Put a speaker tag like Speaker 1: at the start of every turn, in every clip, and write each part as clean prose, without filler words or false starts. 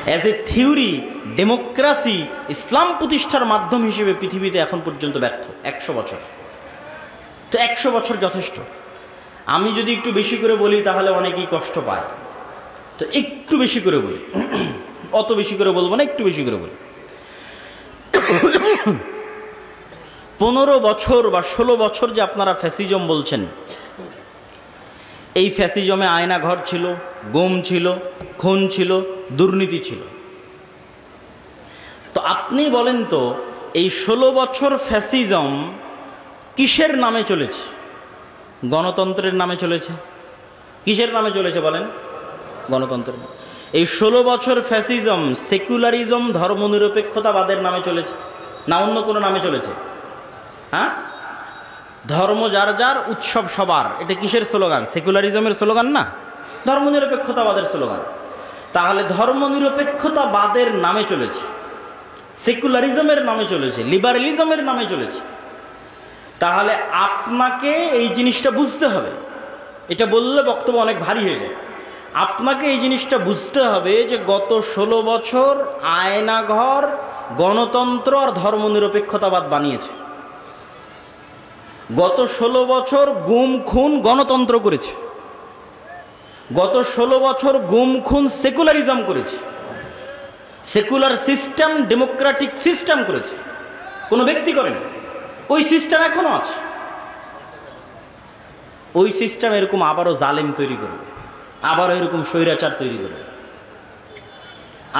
Speaker 1: As a theory democracy ইসলাম প্রতিষ্ঠার মাধ্যম হিসেবে পৃথিবীতে এখন পর্যন্ত ব্যর্থ। 100 বছর, তো 100 বছর যথেষ্ট। আমি যদি একটু বেশি করে বলি তাহলে অনেকেই কষ্ট পায়, তো একটু বেশি করে বলি, অত বেশি করে বলবো না, একটু বেশি করে বলি। 15 বছর বা 16 বছর যে আপনারা ফ্যাসিজম বলছেন, এই ফ্যাসিজমে আয়না ঘর ছিল, গুম ছিল, খুন ছিল, দুর্নীতি ছিল। তো আপনি বলেন তো এই 16 বছর ফ্যাসিজম কিসের নামে চলেছে? গণতন্ত্রের নামে চলেছে। কিসের নামে চলেছে বলেন? গণতন্ত্রের। এই 16 বছর ফ্যাসিজম সেকুলারিজম ধর্মনিরপেক্ষতাবাদের নামে চলেছে না অন্য কোনো নামে চলেছে? হ্যাঁ, ধর্ম যার যার, উৎসব সবার, এটা কিসের স্লোগান? সেকুলারিজমের স্লোগান না, ধর্মনিরপেক্ষতাবাদের স্লোগান। তাহলে ধর্মনিরপেক্ষতাবাদের নামে চলেছে, সেকুলারিজমের নামে চলেছে, লিবারেলিজমের নামে চলেছে। তাহলে আপনাকে এই জিনিসটা বুঝতে হবে। এটা বললে বক্তব্য অনেক ভারী হয়ে যায়। আপনাকে এই জিনিসটা বুঝতে হবে যে গত 16 বছর আয়নাঘর গণতন্ত্র আর ধর্মনিরপেক্ষতাবাদ বানিয়েছে। গত 16 বছর গুম খুন গণতন্ত্র করেছে। গত 16 বছর গুম খুন সেকুলারিজম করেছে। সেকুলার সিস্টেম ডেমোক্রেটিক সিস্টেম করেছে, কোনো ব্যক্তি করেনি। ওই সিস্টেম এখনো আছে। ওই সিস্টেম এরকম আবারও জালেম তৈরি করবে, আবারও এরকম স্বৈরাচার তৈরি করবে।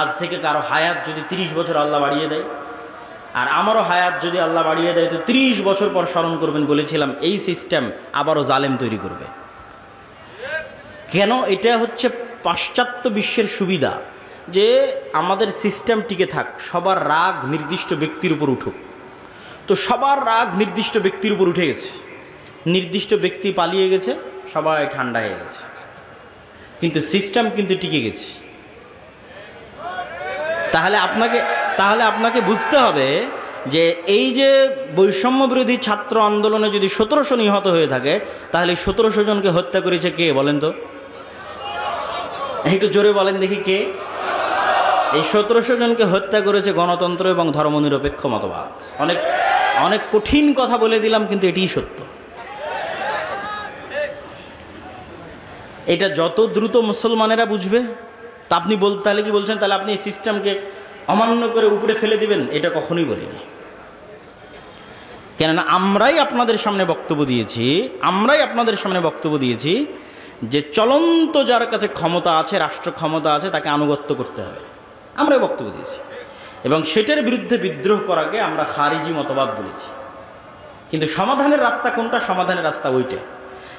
Speaker 1: আজ থেকে কারো হায়াত যদি 30 বছর আল্লাহ বাড়িয়ে দেয়, আর আমারও হায়াত যদি আল্লাহ বাড়িয়ে দেয়, তো 30 বছর পর স্মরণ করবেন, বলেছিলাম এই সিস্টেম আবারও জালেম তৈরি করবে। কেন? এটা হচ্ছে পাশ্চাত্য বিশ্বের সুবিধা, যে আমাদের সিস্টেম টিকে থাক, সবার রাগ নির্দিষ্ট ব্যক্তির উপর উঠুক। তো সবার রাগ নির্দিষ্ট ব্যক্তির উপর উঠে গেছে, নির্দিষ্ট ব্যক্তি পালিয়ে গেছে, সবাই ঠান্ডা হয়ে গেছে, কিন্তু সিস্টেম কিন্তু টিকে গেছে। তাহলে আপনাকে বুঝতে হবে যে এই যে বৈষম্য বিরোধী ছাত্র আন্দোলনে যদি 1700 নিহত হয়ে থাকে, তাহলে 1700 জনকে হত্যা করেছে কে বলেন তো? একটু জোরে বলেন দেখি, কে? এই 1700 জনকে হত্যা করেছে গণতন্ত্র এবং ধর্মনিরপেক্ষ মতবাদ। অনেক অনেক কঠিন কথা বলে দিলাম, কিন্তু এটিই সত্য। এটা যত দ্রুত মুসলমানেরা বুঝবে, তা আপনি তাহলে কি বলছেন তাহলে আপনি এই সিস্টেমকে অমান্য করে উপরে ফেলে দিবেন? এটা কখনোই বলিনি। কেননা আমরাই আপনাদের সামনে বক্তব্য দিয়েছি যে চলন্ত যার কাছে ক্ষমতা আছে, রাষ্ট্র ক্ষমতা আছে, তাকে আনুগত্য করতে হবে। আমরাই বক্তব্য দিয়েছি এবং সেটার বিরুদ্ধে বিদ্রোহ করাকে আমরা খারিজি মতবাদ বলেছি। কিন্তু সমাধানের রাস্তা কোনটা? সমাধানের রাস্তা ওইটা।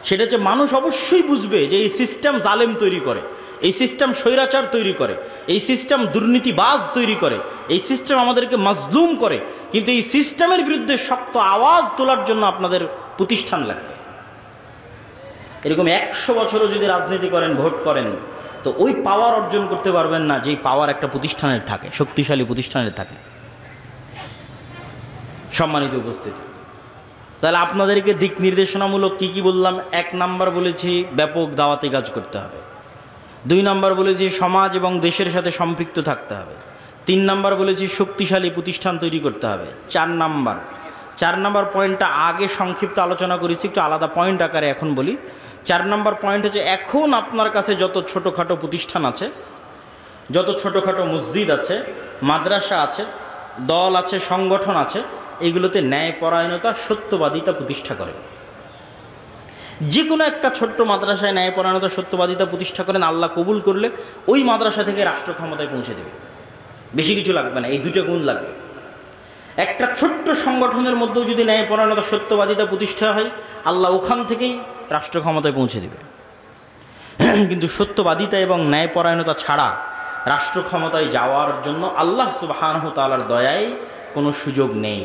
Speaker 1: সেটা হচ্ছে মানুষ অবশ্যই বুঝবে যে এই সিস্টেম জালেম তৈরি করে, এই সিস্টেম স্বৈরাচার তৈরি করে, এই সিস্টেম দুর্নীতিবাজ তৈরি করে, এই সিস্টেম আমাদেরকে মাজলুম করে। কিন্তু এই সিস্টেমের বিরুদ্ধে শক্ত আওয়াজ তোলার জন্য আপনাদের প্রতিষ্ঠান লাগবে। এরকম 100 বছরও যদি রাজনীতি করেন, ভোট করেন, তো ওই পাওয়ার অর্জন করতে পারবেন না যেই পাওয়ার একটা প্রতিষ্ঠানের থাকে, শক্তিশালী প্রতিষ্ঠানের থাকে। সম্মানিত উপস্থিতি, তাহলে আপনাদেরকে দিক নির্দেশনামূলক কি কি বললাম? 1 নাম্বার বলেছি ব্যাপক দাওয়াতি কাজ করতে হবে। 2 নাম্বার বলেছি সমাজ এবং দেশের সাথে সম্পৃক্ত থাকতে হবে। 3 নাম্বার বলেছি শক্তিশালী প্রতিষ্ঠান তৈরি করতে হবে। 4 নাম্বার পয়েন্টটা আগে সংক্ষিপ্ত আলোচনা করেছি, একটু আলাদা পয়েন্ট আকারে এখন বলি। 4 নাম্বার পয়েন্ট হচ্ছে এখন আপনার কাছে যত ছোটোখাটো প্রতিষ্ঠান আছে, যত ছোটোখাটো মসজিদ আছে, মাদ্রাসা আছে, দল আছে, সংগঠন আছে, এগুলোতে ন্যায়পরায়ণতা, সত্যবাদিতা প্রতিষ্ঠা করে। যে কোনো একটা ছোট্ট মাদ্রাসায় ন্যায়পরায়ণতা, সত্যবাদিতা প্রতিষ্ঠা করেন, আল্লাহ কবুল করলে ওই মাদ্রাসা থেকে রাষ্ট্র ক্ষমতায় পৌঁছে দেবে। বেশি কিছু লাগবে না, এই 2টা গুণ লাগবে। একটা ছোট্ট সংগঠনের মধ্যেও যদি ন্যায়পরায়ণতা, সত্যবাদিতা প্রতিষ্ঠা হয়, আল্লাহ ওখান থেকেই রাষ্ট্র ক্ষমতায় পৌঁছে দেবে। কিন্তু সত্যবাদিতা এবং ন্যায়পরায়ণতা ছাড়া রাষ্ট্র ক্ষমতায় যাওয়ার জন্য আল্লাহ সুবহানাহু ওয়া তাআলার দয়ায় কোনো সুযোগ নেই।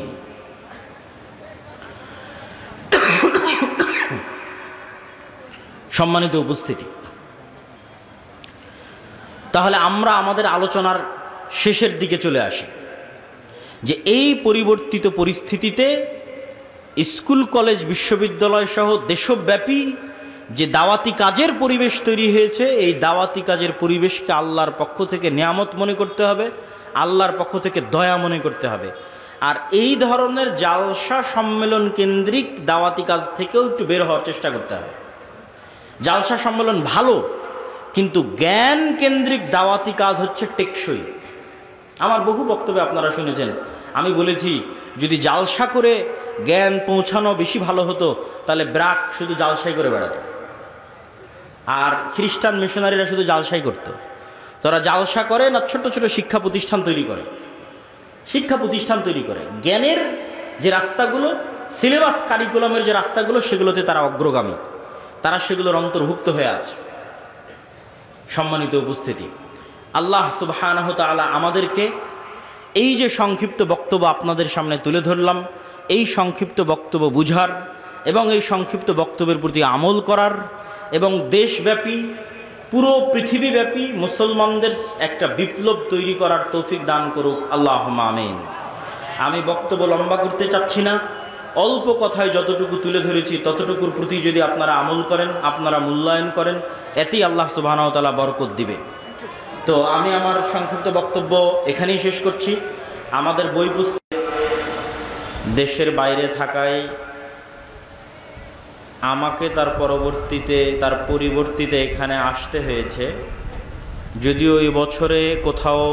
Speaker 1: সম্মানিত উপস্থিতি, তাহলে আমরা আমাদের আলোচনার শেষের দিকে চলে আসি যে এই পরিবর্তিত পরিস্থিতিতে স্কুল, কলেজ, বিশ্ববিদ্যালয় সহ দেশব্যাপী যে দাওয়াতি কাজের পরিবেশ তৈরি হয়েছে, এই দাওয়াতি কাজের পরিবেশকে আল্লাহর পক্ষ থেকে নিয়ামত মনে করতে হবে, আল্লাহর পক্ষ থেকে দয়া মনে করতে হবে। আর এই ধরনের জালসা সম্মেলন কেন্দ্রিক দাওয়াতি কাজ থেকেও একটু বের হওয়ার চেষ্টা করতে হবে। জালসা সম্মেলন ভালো, কিন্তু জ্ঞান কেন্দ্রিক দাওয়াতি কাজ হচ্ছে টেকসই। আমার বহু বক্তব্যে আপনারা শুনেছেন, আমি বলেছি যদি জালসা করে জ্ঞান পৌঁছানো বেশি ভালো হতো, তাহলে ব্রাক শুধু জালসাই করে বেড়াতো, আর খ্রিস্টান মিশনারিরা শুধু জালসাই করতো। তারা জালসা করে না, ছোট ছোট শিক্ষা প্রতিষ্ঠান তৈরি করে, শিক্ষা প্রতিষ্ঠান তৈরি করে। জ্ঞানের যে রাস্তাগুলো, সিলেবাস কারিকুলামের যে রাস্তাগুলো, সেগুলোতে তারা অগ্রগামী, তারা সেগুলোর অন্তর্ভুক্ত হয়ে আছে। সম্মানিত উপস্থিতি, আল্লাহ সুবহানাহু ওয়া তাআলা আমাদেরকে এই যে সংক্ষিপ্ত বক্তব্য আপনাদের সামনে তুলে ধরলাম, এই সংক্ষিপ্ত বক্তব্য বুঝার এবং এই সংক্ষিপ্ত বক্তব্যের প্রতি আমল করার এবং দেশব্যাপী, পুরো পৃথিবীব্যাপী মুসলমানদের একটা বিপ্লব তৈরি করার তৌফিক দান করুক, আল্লাহুম্মা আমিন। আমি বক্তব্য লম্বা করতে চাচ্ছি না, অল্প কথায় যতটুকু তুলে ধরেছি ততটুকুর প্রতি যদি আপনারা আমল করেন, আপনারা মূল্যায়ন করেন, এতেই আল্লাহ সুবহানাহু ওয়া তাআলা বরকত দিবে। তো আমি আমার সংক্ষিপ্ত বক্তব্য এখানেই শেষ করছি। আমাদের বই পুস্তক দেশের বাইরে থাকায় আমাকে তার পরিবর্তিতে এখানে আসতে হয়েছে। যদিও এই বছরে কোথাও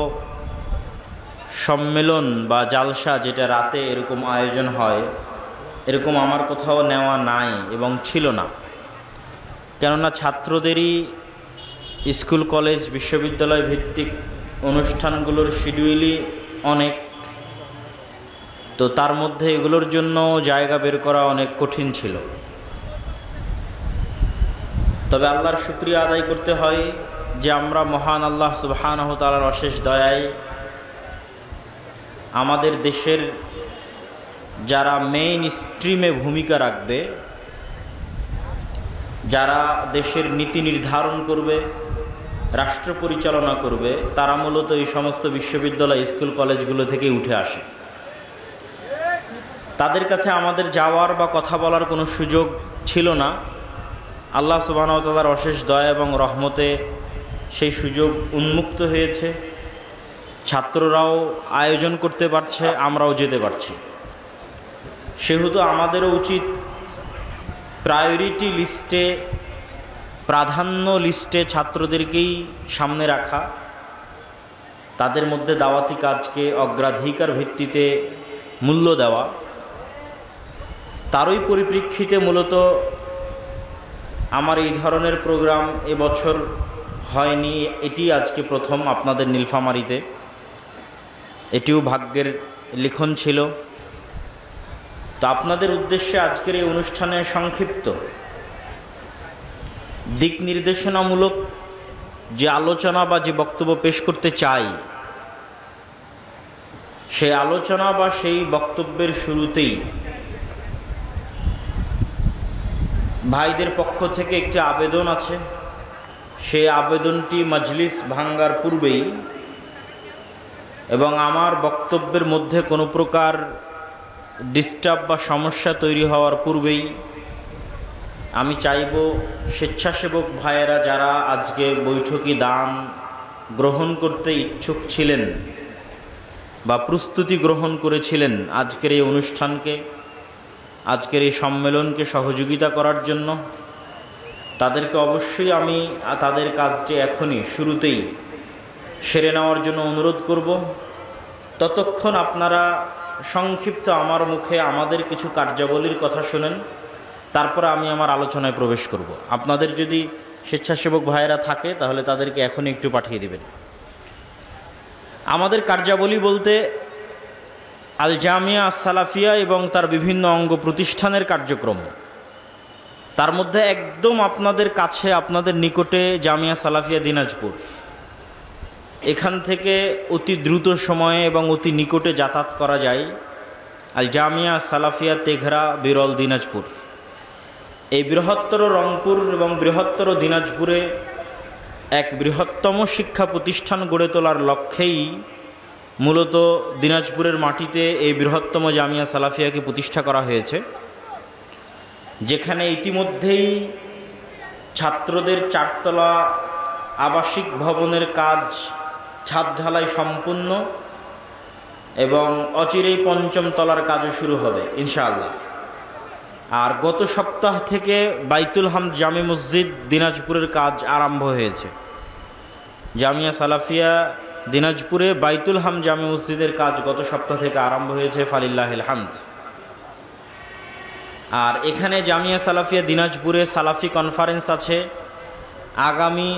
Speaker 1: সম্মেলন বা জালসা, যেটা রাতে এরকম আয়োজন হয়, এরকম আমার কোথাও নেওয়া নাই এবং ছিল না। কেননা ছাত্রদেরই স্কুল কলেজ বিশ্ববিদ্যালয় ভিত্তিক অনুষ্ঠানগুলোর শিডিউলই অনেক, তো তার মধ্যে এগুলোর জন্য জায়গা বের করা অনেক কঠিন ছিল। তবে আল্লাহর শুকরিয়া আদায় করতে হয় যে আমরা মহান আল্লাহ সুবহানাহু ওয়া তাআলার অশেষ দয়ায় আমাদের দেশের যারা মেইন স্ট্রিমে ভূমিকা রাখবে, যারা দেশের নীতি নির্ধারণ করবে, রাষ্ট্র পরিচালনা করবে, তারা মূলত এই সমস্ত বিশ্ববিদ্যালয়, স্কুল কলেজগুলো থেকে উঠে আসে। তাদের কাছে আমাদের যাওয়ার বা কথা বলার কোনো সুযোগ ছিল না। আল্লাহ সুবহানাহু ওয়া তাআলার অশেষ দয়া এবং রহমতে সেই সুযোগ উন্মুক্ত হয়েছে। ছাত্ররাও আয়োজন করতে পারছে, আমরাও যেতে পারছি। সেহেতু আমাদেরও উচিত প্রায়োরিটি লিস্টে, প্রাধান্য লিস্টে ছাত্রদেরকেই সামনে রাখা, তাদের মধ্যে দাওয়াতি কাজকে অগ্রাধিকার ভিত্তিতে মূল্য দেওয়া। তারই পরিপ্রেক্ষিতে মূলত আমার এই ধরনের প্রোগ্রাম এবছর হয়নি, এটি আজকে প্রথম আপনাদের নীলফামারীতে। এটিও ভাগ্যের লিখন ছিল। তো আপনাদের উদ্দেশ্যে আজকের এই অনুষ্ঠানে সংক্ষিপ্ত দিক নির্দেশনামূলক যে আলোচনা বা যে বক্তব্য পেশ করতে চাই, সেই আলোচনা বা সেই বক্তব্যের শুরুতেই ভাইদের পক্ষ থেকে একটি আবেদন আছে। সেই আবেদনটি মজলিস ভাঙ্গার পূর্বেই এবং আমার বক্তব্যের মধ্যে কোনো প্রকার ডিস্টার্ব বা সমস্যা তৈরি হওয়ার পূর্বেই আমি চাইব স্বেচ্ছাসেবক ভাইয়েরা যারা আজকে বৈঠকি দান গ্রহণ করতে ইচ্ছুক ছিলেন বা প্রস্তুতি গ্রহণ করেছিলেন আজকের এই অনুষ্ঠানকে, আজকের এই সম্মেলনকে সহযোগিতা করার জন্য, তাদেরকে অবশ্যই আমি তাদের কাজটি এখনই শুরুতেই সেরে নেওয়ার জন্য অনুরোধ করব। ততক্ষণ আপনারা সংক্ষিপ্ত আমার মুখে আমাদের কিছু কার্যাবলীর কথা শুনেন, তারপরে আমি আমার আলোচনায় প্রবেশ করব। আপনাদের যদি স্বেচ্ছাসেবক ভাইয়েরা থাকে তাহলে তাদেরকে এখনই একটু পাঠিয়ে দেবেন। আমাদের কার্যাবলী বলতে আল জামিয়া সালাফিয়া এবং তার বিভিন্ন অঙ্গ প্রতিষ্ঠানের কার্যক্রম, তার মধ্যে একদম আপনাদের কাছে, আপনাদের নিকটে জামিয়া সালাফিয়া দিনাজপুর, এখান থেকে অতি দ্রুত সময়ে এবং অতি নিকটে যাতায়াত করা যায় আল জামিয়া সালাফিয়া তেঘরা বিরল দিনাজপুর। এই বৃহত্তর রংপুর এবং বৃহত্তর দিনাজপুরে এক বৃহত্তম শিক্ষা প্রতিষ্ঠান গড়ে তোলার লক্ষ্যেই মূলত দিনাজপুরের মাটিতে এই বৃহত্তম জামিয়া সালাফিয়াকে প্রতিষ্ঠা করা হয়েছে, যেখানে ইতিমধ্যেই ছাত্রদের 4 তলা আবাসিক ভবনের কাজ ছাদ ঢালাই সম্পূর্ণ এবং অচিরেই 5ম তলার কাজও শুরু হবে ইনশাআল্লাহ। আর গত সপ্তাহ থেকে বাইতুল হামদ জামে মসজিদ দিনাজপুরের কাজ আরম্ভ হয়েছে। জামিয়া সালাফিয়া দিনাজপুরে বাইতুল হামদ জামে মসজিদের কাজ গত সপ্তাহ থেকে আরম্ভ হয়েছে, ফালিল্লাহিল হামদ। আর এখানে জামিয়া সালাফিয়া দিনাজপুরে সালাফি কনফারেন্স আছে আগামী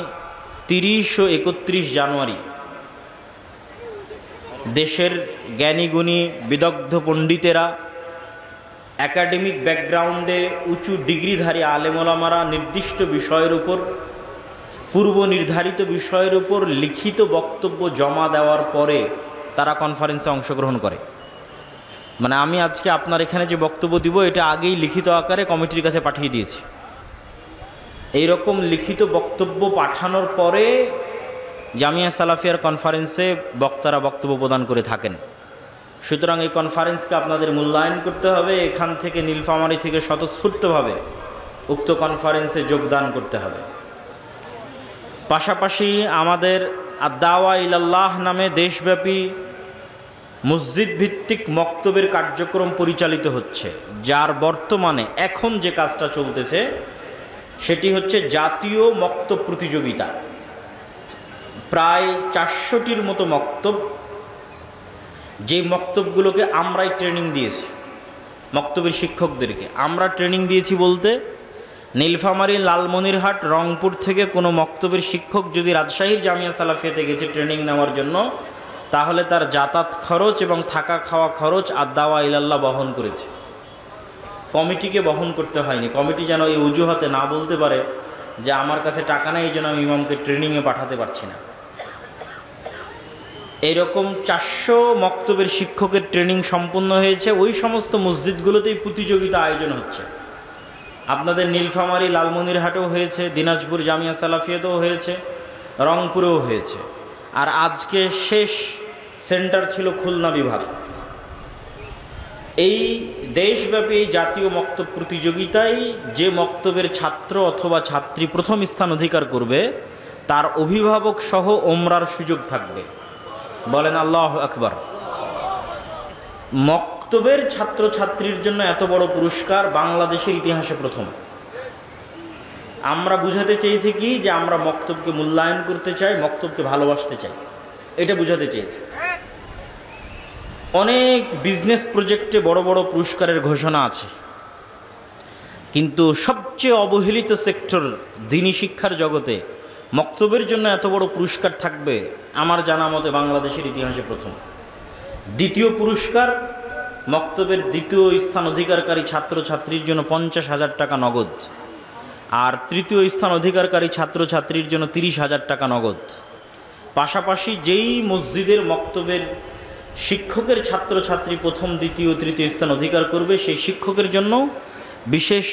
Speaker 1: 30 ও 31 জানুয়ারি। দেশের জ্ঞানীগুণী বিদগ্ধ পণ্ডিতেরা, একাডেমিক ব্যাকগ্রাউন্ডে উঁচু ডিগ্রিধারী আলেমোলামারা নির্দিষ্ট বিষয়ের উপর, পূর্ব নির্ধারিত বিষয়ের উপর লিখিত বক্তব্য জমা দেওয়ার পরে তারা কনফারেন্সে অংশগ্রহণ করে। মানে আমি আজকে আপনার এখানে যে বক্তব্য দিব এটা আগেই লিখিত আকারে কমিটির কাছে পাঠিয়ে দিয়েছি। এই রকম লিখিত বক্তব্য পাঠানোর পরে জামিয়া সালাফিয়ার কনফারেন্সে বক্তারা বক্তব্য প্রদান করে থাকেন। সুতরাং এই কনফারেন্সকে আপনাদের মূল্যায়ন করতে হবে, এখান থেকে নীলফামারী থেকে স্বতঃস্ফূর্তভাবে উক্ত কনফারেন্সে যোগদান করতে হবে। পাশাপাশি আমাদের আদ-দাওয়া ইলাল্লাহ নামে দেশব্যাপী মসজিদ ভিত্তিক মক্তবের কার্যক্রম পরিচালিত হচ্ছে, যার বর্তমানে এখন যে কাজটা চলতেছে সেটি হচ্ছে জাতীয় মক্তব প্রতিযোগিতা। প্রায় 400টির মতো মক্তব, যে মক্তবগুলোকে আমরাই ট্রেনিং দিয়েছি, মক্তবের শিক্ষকদেরকে আমরা ট্রেনিং দিয়েছি বলতে, নীলফামারী, লালমনিরহাট, রংপুর থেকে কোনো মক্তবের শিক্ষক যদি রাজশাহীর জামিয়া সালাফিয়াতে গেছে ট্রেনিং নেওয়ার জন্য, তাহলে তার যাতায়াত খরচ এবং থাকা খাওয়া খরচ আদ-দাওয়া ইলাল্লাহ বহন করেছে, কমিটিকে বহন করতে হয়নি। কমিটি যেন এই অজুহাতে না বলতে পারে যে আমার কাছে টাকা নেই, এই জন্য আমি ইমামকে ট্রেনিংয়ে পাঠাতে পারছি না। এইরকম 400 মক্তবের শিক্ষকের ট্রেনিং সম্পূর্ণ হয়েছে। ওই সমস্ত মসজিদগুলোতেই প্রতিযোগিতা আয়োজন হচ্ছে। আপনাদের নীলফামারী, লালমনিরহাটেও হয়েছে, দিনাজপুর জামিয়া সালাফিয়াতেও হয়েছে, রংপুরেও হয়েছে, আর আজকে শেষ সেন্টার ছিল খুলনা বিভাগ। এই দেশব্যাপী জাতীয় মক্তব প্রতিযোগিতায় যে মক্তবের ছাত্র অথবা ছাত্রী প্রথম স্থান অধিকার করবে তার অভিভাবক সহ ওমরার সুযোগ থাকবে। বলেন আল্লাহু আকবার। মক্তবের ছাত্রছাত্রীর জন্য এত বড় পুরস্কার বাংলাদেশের ইতিহাসে প্রথম। আমরা বুঝাতে চেয়েছি কি, যে আমরা মক্তবকে মূল্যায়ন করতে চাই, মক্তবকে ভালোবাসতে চাই, এটা বুঝাতে চেয়েছি। অনেক বিজনেস প্রজেক্টে বড় বড় পুরস্কারের ঘোষণা আছে, কিন্তু সবচেয়ে অবহেলিত সেক্টর দ্বীনি শিক্ষার জগতে মক্তবের জন্য এত বড় পুরস্কার থাকবে আমার জানা মতে বাংলাদেশের ইতিহাসে প্রথম। দ্বিতীয় পুরস্কার মক্তবের দ্বিতীয় স্থান অধিকারকারী ছাত্রছাত্রীর জন্য 50,000 টাকা নগদ, আর তৃতীয় স্থান অধিকারকারী ছাত্রছাত্রীর জন্য 30,000 টাকা নগদ। পাশাপাশি যেই মসজিদের মক্তবের শিক্ষকের ছাত্রছাত্রী প্রথম, দ্বিতীয়, তৃতীয় স্থান অধিকার করবে সেই শিক্ষকের জন্য বিশেষ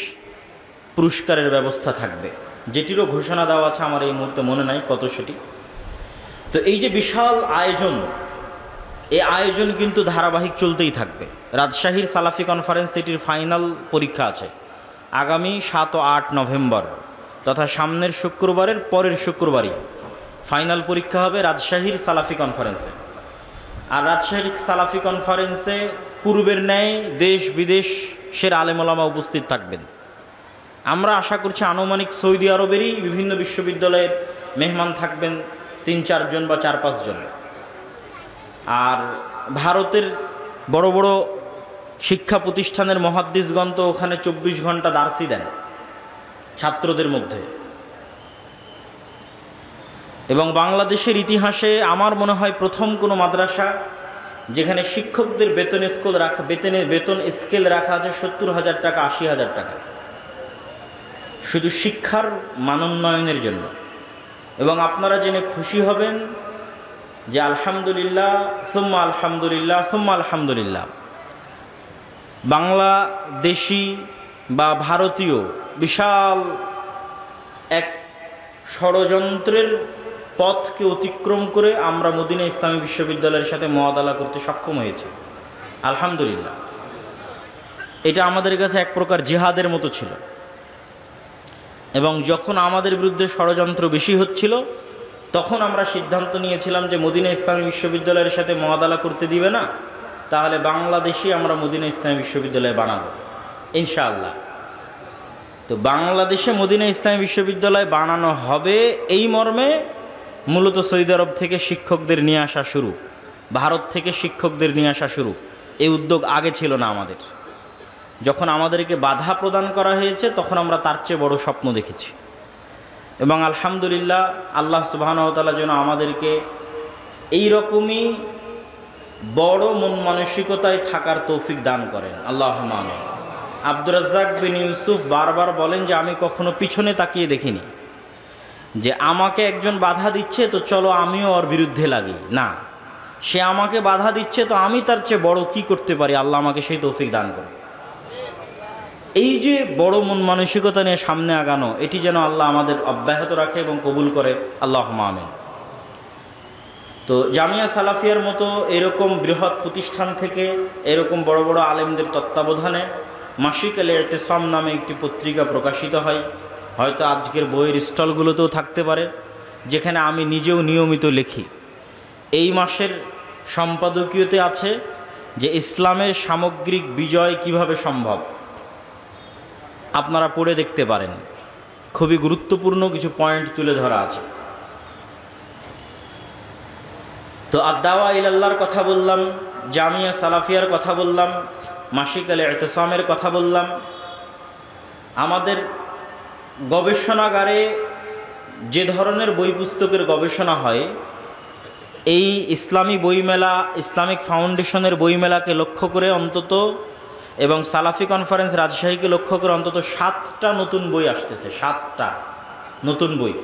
Speaker 1: পুরস্কারের ব্যবস্থা থাকবে, যেটিরও ঘোষণা দেওয়া আছে, আমার এই মুহূর্তে মনে নাই কত সেটি। তো এই যে বিশাল আয়োজন, এই আয়োজন কিন্তু ধারাবাহিক চলতেই থাকবে। রাজশাহীর সালাফি কনফারেন্স এটির ফাইনাল পরীক্ষা আছে আগামী 7 ও 8 নভেম্বর, তথা সামনের শুক্রবারের পরের শুক্রবারই ফাইনাল পরীক্ষা হবে রাজশাহীর সালাফি কনফারেন্সে। আর রাজশাহীর সালাফি কনফারেন্সে পূর্বের ন্যায় দেশ বিদেশের আলেমোলামা উপস্থিত থাকবেন। আমরা আশা করছি আনুমানিক সৌদি আরবেরই বিভিন্ন বিশ্ববিদ্যালয়ের মেহমান থাকবেন 3-4 জন বা 4-5 জন, আর ভারতের বড় বড় শিক্ষা প্রতিষ্ঠানের মুহাদ্দিসগণ তো ওখানে 24 ঘন্টা দার্সি দেন ছাত্রদের মধ্যে। এবং বাংলাদেশের ইতিহাসে আমার মনে হয় প্রথম কোনো মাদ্রাসা যেখানে শিক্ষকদের বেতন স্কেল রাখা আছে 70,000 টাকা, 80,000 টাকা, শুধু শিক্ষার মানোন্নয়নের জন্য। এবং আপনারা জেনে খুশি হবেন যে আলহামদুলিল্লাহ সুম্মা আলহামদুলিল্লাহ সুম্মা আলহামদুলিল্লাহ, বাংলাদেশি বা ভারতীয় বিশাল এক ষড়যন্ত্রের পথকে অতিক্রম করে আমরা মদিনা ইসলামী বিশ্ববিদ্যালয়ের সাথে মুআদালা করতে সক্ষম হয়েছি, আলহামদুলিল্লাহ। এটা আমাদের কাছে এক প্রকার জিহাদের মতো ছিল। এবং যখন আমাদের বিরুদ্ধে ষড়যন্ত্র বেশি হচ্ছিল তখন আমরা সিদ্ধান্ত নিয়েছিলাম যে মদিনা ইসলামী বিশ্ববিদ্যালয়ের সাথে মুআদালা করতে দিবে না, তাহলে বাংলাদেশে আমরা মদিনা ইসলামী বিশ্ববিদ্যালয় বানাবো ইনশাআল্লাহ। তো বাংলাদেশে মদিনা ইসলামী বিশ্ববিদ্যালয় বানানো হবে এই মর্মে মূলত সৌদি আরব থেকে শিক্ষকদের নিয়ে আসা শুরু, ভারত থেকে শিক্ষকদের নিয়ে আসা শুরু। এই উদ্যোগ আগে ছিল না আমাদের। যখন আমাদেরকে বাধা প্রদান করা হয়েছে তখন আমরা তার চেয়ে বড় স্বপ্ন দেখেছি। এবং আলহামদুলিল্লাহ আল্লাহ সুবহানাহু ওয়া তাআলা যেন আমাদেরকে এই রকমই বড় মন মানসিকতায় থাকার তৌফিক দান করেন, আল্লাহুম্মা আমিন। আব্দুর রাজ্জাক বিন ইউসুফ বারবার বলেন যে আমি কখনো পিছনে তাকিয়ে দেখিনি যে আমাকে একজন বাধা দিচ্ছে তো চলো আমিও ওর বিরুদ্ধে লাগি, না, সে আমাকে বাধা দিচ্ছে তো আমি তার চেয়ে বড় কি করতে পারি, আল্লাহ আমাকে সেই তৌফিক দান করে। এই যে বড় মন মানসিকতা নিয়ে সামনে আগানো, এটি যেন আল্লাহ আমাদের অব্যাহত রাখে এবং কবুল করে, আল্লাহুম্মা আমিন। তো জামিয়া সালাফিয়ার মতো এরকম বৃহৎ প্রতিষ্ঠান থেকে এরকম বড় বড় আলেমদের তত্ত্বাবধানে মাসিক আল ইতিসাম নামে একটি পত্রিকা প্রকাশিত হয়। হয়তো আজকের বইয়ের স্টলগুলোতেও থাকতে পারে, যেখানে আমি নিজেও নিয়মিত লিখি। এই মাসের সম্পাদকীয়তে আছে যে ইসলামের সামগ্রিক বিজয় কিভাবে সম্ভব, আপনারা পড়ে দেখতে পারেন। খুবই গুরুত্বপূর্ণ কিছু পয়েন্ট তুলে ধরা আছে। তো আদ-দাওয়া ইলাল্লাহর কথা বললাম, জামিয়া সালাফিয়ার কথা বললাম, মাসিক আল ইতিসামের কথা বললাম। আমাদের গবেষণাগারে যে ধরনের বই পুস্তকের গবেষণা হয়, এই ইসলামী বইমেলা, ইসলামিক ফাউন্ডেশনের বইমেলাকে লক্ষ্য করে অন্তত, এবং সালাফি কনফারেন্স রাজশাহীকে লক্ষ্য করে অন্তত 7টা নতুন বই আসতেছে, 7টা নতুন বই।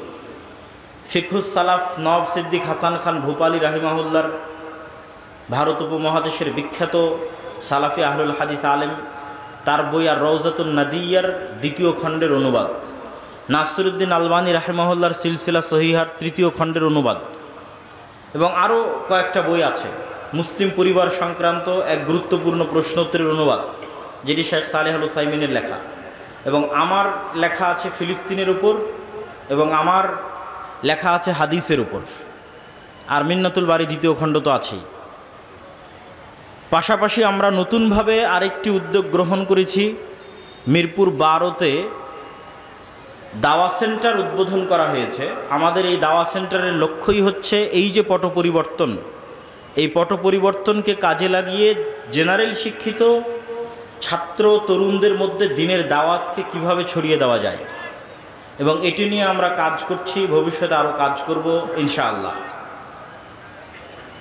Speaker 1: ফিকহুস সালাফ নওয়াব সিদ্দিক হাসান খান ভূপালী রাহিমাহুল্লাহর, ভারত উপমহাদেশের বিখ্যাত সালাফি আহলুল হাদিস আলেম, তার বই আর রওজাতুন নাদিয়ার 2য় খণ্ডের অনুবাদ, নাসিরউদ্দিন আলবানী রাহিমাহুল্লাহর সিলসিলা সহিহার 3য় খণ্ডের অনুবাদ, এবং আরও কয়েকটা বই আছে। মুসলিম পরিবার সংক্রান্ত এক গুরুত্বপূর্ণ প্রশ্নোত্তরের অনুবাদ, যেটি শেখ সালেহ আল উসাইমিনের লেখা, এবং আমার লেখা আছে ফিলিস্তিনের উপর, এবং আমার লেখা আছে হাদিসের উপর, আর মিন্নাতুল বারী 2য় খণ্ড তো আছেই। পাশাপাশি আমরা নতুনভাবে আরেকটি উদ্যোগ গ্রহণ করেছি। মিরপুর 12তে দাওয়া সেন্টার উদ্বোধন করা হয়েছে। আমাদের এই দাওয়া সেন্টারের লক্ষ্যই হচ্ছে এই যে পট পরিবর্তন, এই পট পরিবর্তনকে কাজে লাগিয়ে জেনারেল শিক্ষিত ছাত্র তরুণদের মধ্যে দ্বীনের দাওয়াতকে কিভাবে ছড়িয়ে দেওয়া যায়, এবং এটি নিয়ে আমরা কাজ করছি, ভবিষ্যতে আরও কাজ করব ইনশাআল্লাহ।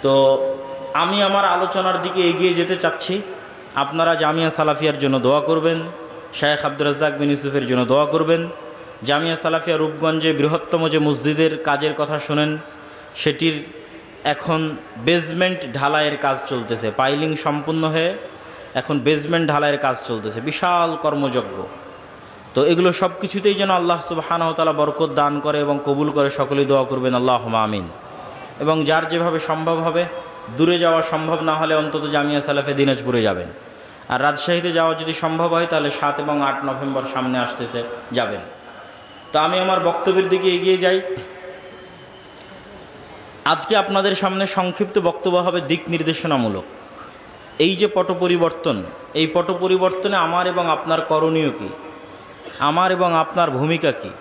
Speaker 1: তো আমি আমার আলোচনার দিকে এগিয়ে যেতে চাচ্ছি। আপনারা জামিয়া সালাফিয়ার জন্য দোয়া করবেন, শেখ আব্দুর রাজ্জাক বিন ইউসুফের জন্য দোয়া করবেন। জামিয়া সালাফিয়া রূপগঞ্জে বৃহত্তম যে মসজিদের কাজের কথা শোনেন, সেটির এখন বেসমেন্ট ঢালাইয়ের কাজ চলতেছে, পাইলিং সম্পূর্ণ হয়ে এখন বেসমেন্ট ঢালাইয়ের কাজ চলতেছে, বিশাল কর্মযজ্ঞ। তো এগুলো সব কিছুতেই যেন আল্লাহ সুবহানাহু ওয়া তাআলা বরকত দান করে এবং কবুল করে, সকলেই দোয়া করবেন আল্লাহুম্মা আমিন। এবং যার যেভাবে সম্ভব হবে, দূরে যাওয়া সম্ভব না হলে অন্তত জামিয়া সালাফে দিনাজপুরে যাবেন, আর রাজশাহীতে যাওয়া যদি সম্ভব হয় তাহলে 7 এবং 8 নভেম্বর সামনে আসতেছে, যাবেন। তো আমি আমার বক্তব্যের দিকে এগিয়ে যাই। আজকে আপনাদের সামনে সংক্ষিপ্ত বক্তব্য হবে দিক নির্দেশনামূলক। এই যে পট পরিবর্তন, এই পট পরিবর্তনে আমার এবং আপনার করণীয় কী, আমার এবং আপনার ভূমিকা কী,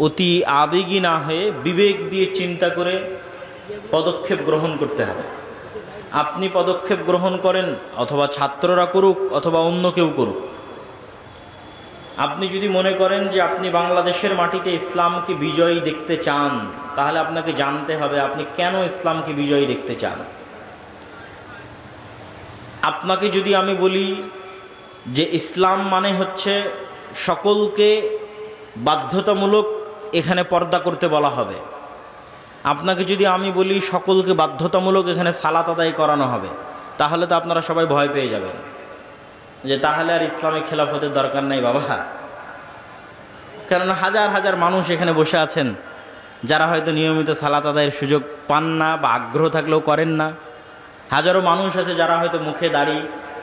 Speaker 1: অতি আবেগী না হয়ে বিবেক দিয়ে চিন্তা করে পদক্ষেপ গ্রহণ করতে হবে। আপনি পদক্ষেপ গ্রহণ করেন, অথবা ছাত্ররা করুক, অথবা অন্য কেউ করুক। আপনি যদি মনে করেন যে আপনি বাংলাদেশের মাটিতে ইসলামকে বিজয়ী দেখতে চান, তাহলে আপনাকে জানতে হবে আপনি কেন ইসলামকে বিজয়ী দেখতে চান। আপনাকে যদি আমি বলি যে ইসলাম মানে হচ্ছে সকলকে বাধ্যতামূলক এখানে পর্দা করতে বলা হবে, আপনাকে যদি আমি বলি সকলকে বাধ্যতামূলক এখানে সালাত আদায় করানো হবে, তাহলে তো আপনারা সবাই ভয় পেয়ে যাবেন যে তাহলে আর ইসলামী খেলাফতের দরকার নাই বাবা। কেননা হাজার হাজার মানুষ এখানে বসে আছেন যারা হয়তো নিয়মিত সালাত আদায়ের সুযোগ পান না, বা আগ্রহ থাকলেও করেন না। হাজারো মানুষ আছে যারা হয়তো মুখে দাড়ি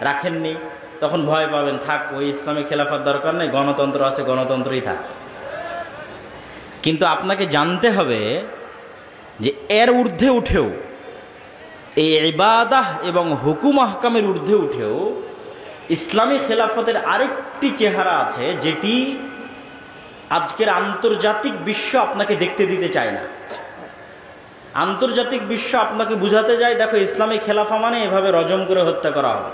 Speaker 1: রাখেননি, তখন ভয় পাবেন, থাক ওই ইসলামী খেলাফত দরকার নেই, গণতন্ত্র আছে, গণতন্ত্রই থাক। কিন্তু আপনাকে জানতে হবে যে এর ঊর্ধ্বে উঠেও, এই ইবাদাহ এবং হুকুম আহকামের ঊর্ধ্বে উঠেও ইসলামী খেলাফতের আরেকটি চেহারা আছে, যেটি আজকের আন্তর্জাতিক বিশ্ব আপনাকে দেখতে দিতে চায় না। আন্তর্জাতিক বিশ্ব আপনাকে বুঝাতে যায়, দেখো ইসলামী খেলাফা মানে এভাবে রজম করে হত্যা করা হবে,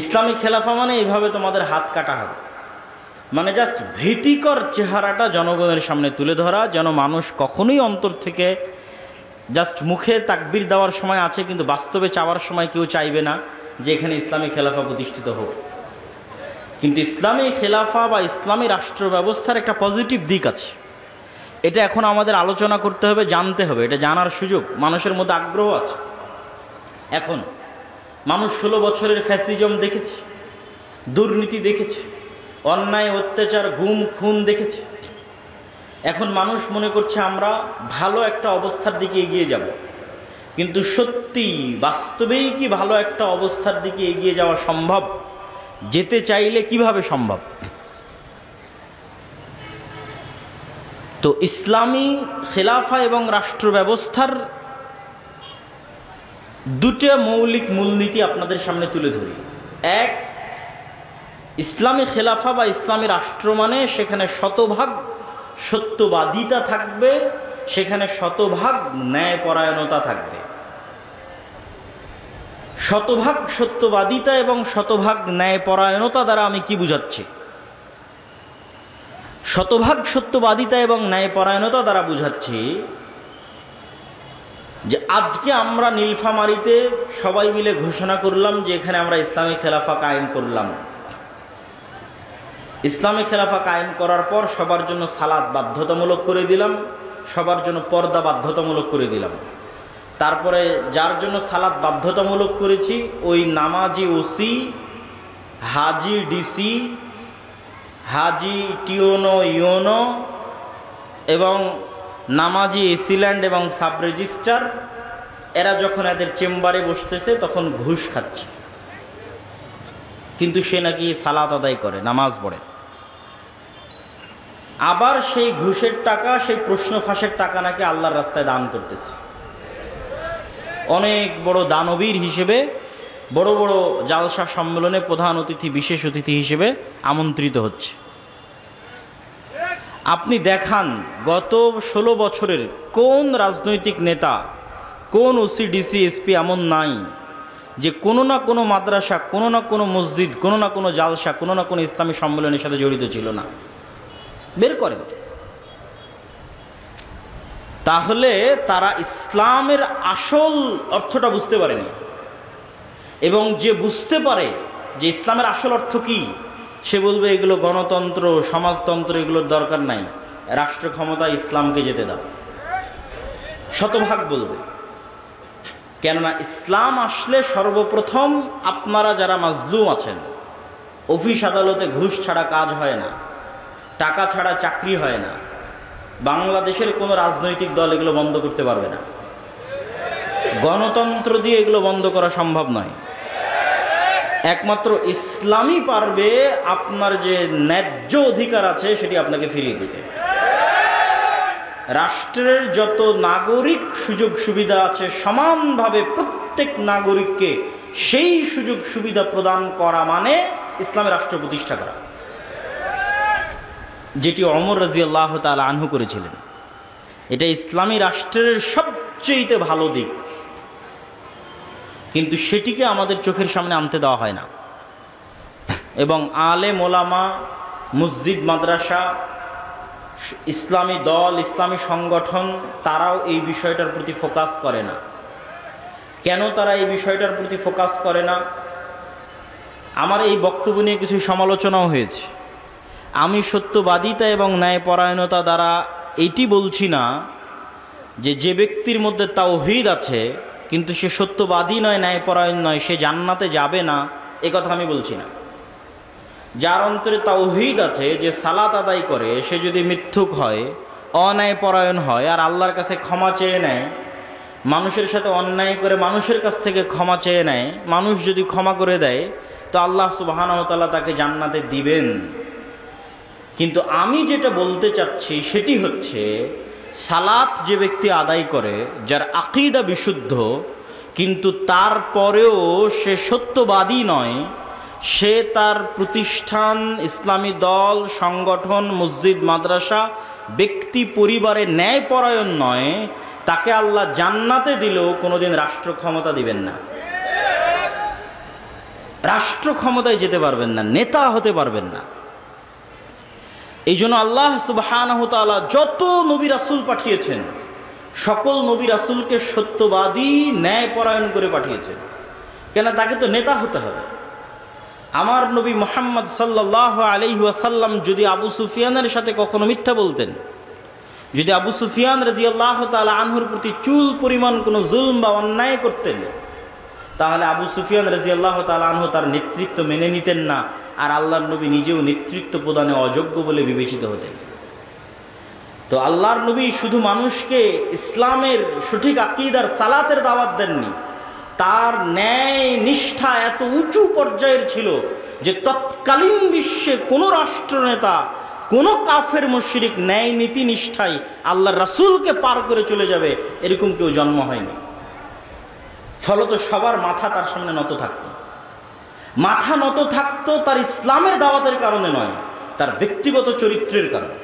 Speaker 1: ইসলামী খেলাফা মানে এইভাবে তোমাদের হাত কাটা হবে। মানে জাস্ট ভীতিকর চেহারাটা জনগণের সামনে তুলে ধরা, যেন মানুষ কখনোই অন্তর থেকে জাস্ট মুখে তাকবীর দেওয়ার সময় আছে, কিন্তু বাস্তবে চাওয়ার সময় কেউ চাইবে না যে এখানে ইসলামী খেলাফা প্রতিষ্ঠিত হোক। কিন্তু ইসলামী খেলাফা বা ইসলামী রাষ্ট্র ব্যবস্থার একটা পজিটিভ দিক আছে, এটা এখন আমাদের আলোচনা করতে হবে, জানতে হবে, এটা জানার সুযোগ মানুষের মধ্যে আগ্রহ আছে। এখন মানুষ 16 বছরের ফ্যাসিজম দেখেছে, দুর্নীতি দেখেছে, অন্যায় অত্যাচার গুম খুন দেখেছে। এখন মানুষ মনে করছে আমরা ভালো একটা অবস্থার দিকে এগিয়ে যাব, কিন্তু সত্যি বাস্তবেই কি ভালো একটা অবস্থার দিকে এগিয়ে যাওয়া সম্ভব? যেতে চাইলে কিভাবে সম্ভব? তো ইসলামী খেলাফা এবং রাষ্ট্র ব্যবস্থার দুটো মৌলিক মূলনীতি আপনাদের সামনে তুলে ধরি। এক, ইসলামী খেলাফা বা ইসলামী রাষ্ট্র মানে সেখানে শতভাগ সত্যবাদিতা থাকবে, সেখানে শতভাগ ন্যায়পরায়ণতা থাকবে। শতভাগ সত্যবাদিতা এবং শতভাগ ন্যায়পরায়ণতা দ্বারা আমি কি বুঝাচ্ছি? শতভাগ সত্যবাদিতা এবং ন্যায়পরায়ণতা দ্বারা বুঝাচ্ছি যে আজকে আমরা নীলফামারীতে সবাই মিলে ঘোষণা করলাম যে এখানে আমরা ইসলামী খেলাফা কায়েম করলাম। ইসলামী খেলাফা কায়েম করার পর সবার জন্য সালাত বাধ্যতামূলক করে দিলাম, সবার জন্য পর্দা বাধ্যতামূলক করে দিলাম। তারপরে যার জন্য সালাত বাধ্যতামূলক করেছি ওই নামাজি ওসি, হাজি ডিসি, হাজি টিওনো ইওনো এবং নামাজি এসিল্যান্ড এবং সাব রেজিস্ট্রার, এরা যখন এদের চেম্বারে বসতেছে তখন ঘুষ খাচ্ছে, কিন্তু সে নাকি সালাত আদায় করে, নামাজ পড়ে। আবার সেই ঘুষের টাকা, সেই প্রশ্ন ফাঁসের টাকা নাকি আল্লাহর রাস্তায় দান করতেছে। অনেক বড় দানবীর হিসেবে বড় বড় জালসা সম্মেলনে প্রধান অতিথি, বিশেষ অতিথি হিসেবে আমন্ত্রিত হচ্ছে। আপনি দেখান গত 16 বছরের কোন রাজনৈতিক নেতা, কোন ওসি ডিসি এসপি এমন নাই যে কোনো না কোনো মাদ্রাসা, কোনো না কোনো মসজিদ, কোনো না কোনো জালসা, কোনো না কোনো ইসলামী সম্মেলনের সাথে জড়িত ছিল না? বের করেন। তাহলে তারা ইসলামের আসল অর্থটা বুঝতে পারেনি, এবং যে বুঝতে পারে যে ইসলামের আসল অর্থ কি, সে বলবে এগুলো গণতন্ত্র, সমাজতন্ত্র, এগুলোর দরকার নাই, রাষ্ট্র ক্ষমতা ইসলামকে যেতে দাও, শতভাগ বলবে। কেননা ইসলাম আসলে সর্বপ্রথম আপনারা যারা মাজলুম আছেন, অফিস আদালতে ঘুষ ছাড়া কাজ হয় না, টাকা ছাড়া চাকরি হয় না, বাংলাদেশের কোনো রাজনৈতিক দল এগুলো বন্ধ করতে পারবে না, গণতন্ত্র দিয়ে এগুলো বন্ধ করা সম্ভব নয়। একমাত্র ইসলামই পারবে আপনার যে ন্যায্য অধিকার আছে সেটি আপনাকে ফিরিয়ে দিতে। রাষ্ট্রের যত নাগরিক সুযোগ সুবিধা আছে সমানভাবে প্রত্যেক নাগরিককে সেই সুযোগ সুবিধা প্রদান করা মানে ইসলামের রাষ্ট্র প্রতিষ্ঠা করা, যেটি ওমর রাদিয়াল্লাহু তাআলা আনহু করেছিলেন। এটা ইসলামী রাষ্ট্রের সবচেয়ে ভালো দিক, কিন্তু সেটিকে আমাদের চোখের সামনে আনতে দেওয়া হয় না। এবং আলেম ওলামা, মসজিদ মাদ্রাসা, ইসলামী দল, ইসলামী সংগঠন, তারাও এই বিষয়টার প্রতি ফোকাস করে না। কেন তারা এই বিষয়টার প্রতি ফোকাস করে না? আমার এই বক্তব্য নিয়ে কিছু সমালোচনাও হয়েছে। আমি সত্যবাদিতা এবং ন্যায়পরায়ণতা দ্বারা এইটি বলছি না যে যে ব্যক্তির মধ্যে তাওহীদ আছে কিন্তু সে সত্যবাদী নয়, ন্যায়পরায়ণ নয়, সে জান্নাতে যাবে না, এ কথা আমি বলছি না। যার অন্তরে তাওহীদ আছে, যে সালাত আদায় করে, সে যদি মিথ্যুক হয়, অন্যায়পরায়ণ হয়, আর আল্লাহর কাছে ক্ষমা চেয়ে নেয়, মানুষের সাথে অন্যায় করে মানুষের কাছ থেকে ক্ষমা চেয়ে নেয়, মানুষ যদি ক্ষমা করে দেয়, তো আল্লাহ সুবহানাহু ওয়া তাআলা তাকে জান্নাতে দিবেন। কিন্তু আমি যেটা বলতে চাচ্ছি সেটি হচ্ছে, সালাত যে ব্যক্তি আদায় করে, যার আকীদা বিশুদ্ধ, কিন্তু তারপরেও সে সত্যবাদী নয়, সে তার প্রতিষ্ঠান, ইসলামী দল, সংগঠন, মসজিদ, মাদ্রাসা, ব্যক্তি, পরিবারে ন্যায়পরায়ণ নয়, তাকে আল্লাহ জান্নাতে দিলেও কোনোদিন রাষ্ট্র ক্ষমতা দিবেন না। রাষ্ট্র ক্ষমতায় যেতে পারবেন না, নেতা হতে পারবেন না। এই জন্য আল্লাহ সুবহানাহু ওয়া তাআলা যত নবী রাসূল পাঠিয়েছেন, সকল নবী রাসূলকে সত্যবাদী, ন্যায়পরায়ণ করে পাঠিয়েছেন। কেন? তাকে তো নেতা হতে হবে। আমার নবী মুহাম্মদ সাল্লাল্লাহু আলাইহি ওয়াসাল্লাম যদি আবু সুফিয়ানের সাথে কখনো মিথ্যা বলতেন, যদি আবু সুফিয়ান রাদিয়াল্লাহু তাআলা আনহুর প্রতি চুল পরিমাণ কোনো জুলম বা অন্যায় করতেন, তাহলে আবু সুফিয়ান রাদিয়াল্লাহু তাআলা আনহু তার নেতৃত্ব মেনে নিতেন না, আর আল্লাহর নবী নিজেও নেতৃত্ব প্রদানে অযোগ্য বলে বিবেচিত হতেন। তো আল্লাহর নবী শুধু মানুষকে ইসলামের সঠিক আকীদার, সালাতের দাওয়াত দেননি, তার ন্যায় নিষ্ঠা এত উঁচু পর্যায়ের ছিল যে তৎকালীন বিশ্বে কোনো রাষ্ট্রনেতা, কোনো কাফের মুশরিক ন্যায় নীতি নিষ্ঠায় আল্লাহর রাসূলকে পার করে চলে যাবে এরকম কেউ জন্ম হয়নি। ফলত সবার মাথা তার সামনে নত থাকতো। মাথা নত থাকতো তার ইসলামের দাওয়াতের কারণে নয়, তার ব্যক্তিগত চরিত্রের কারণে।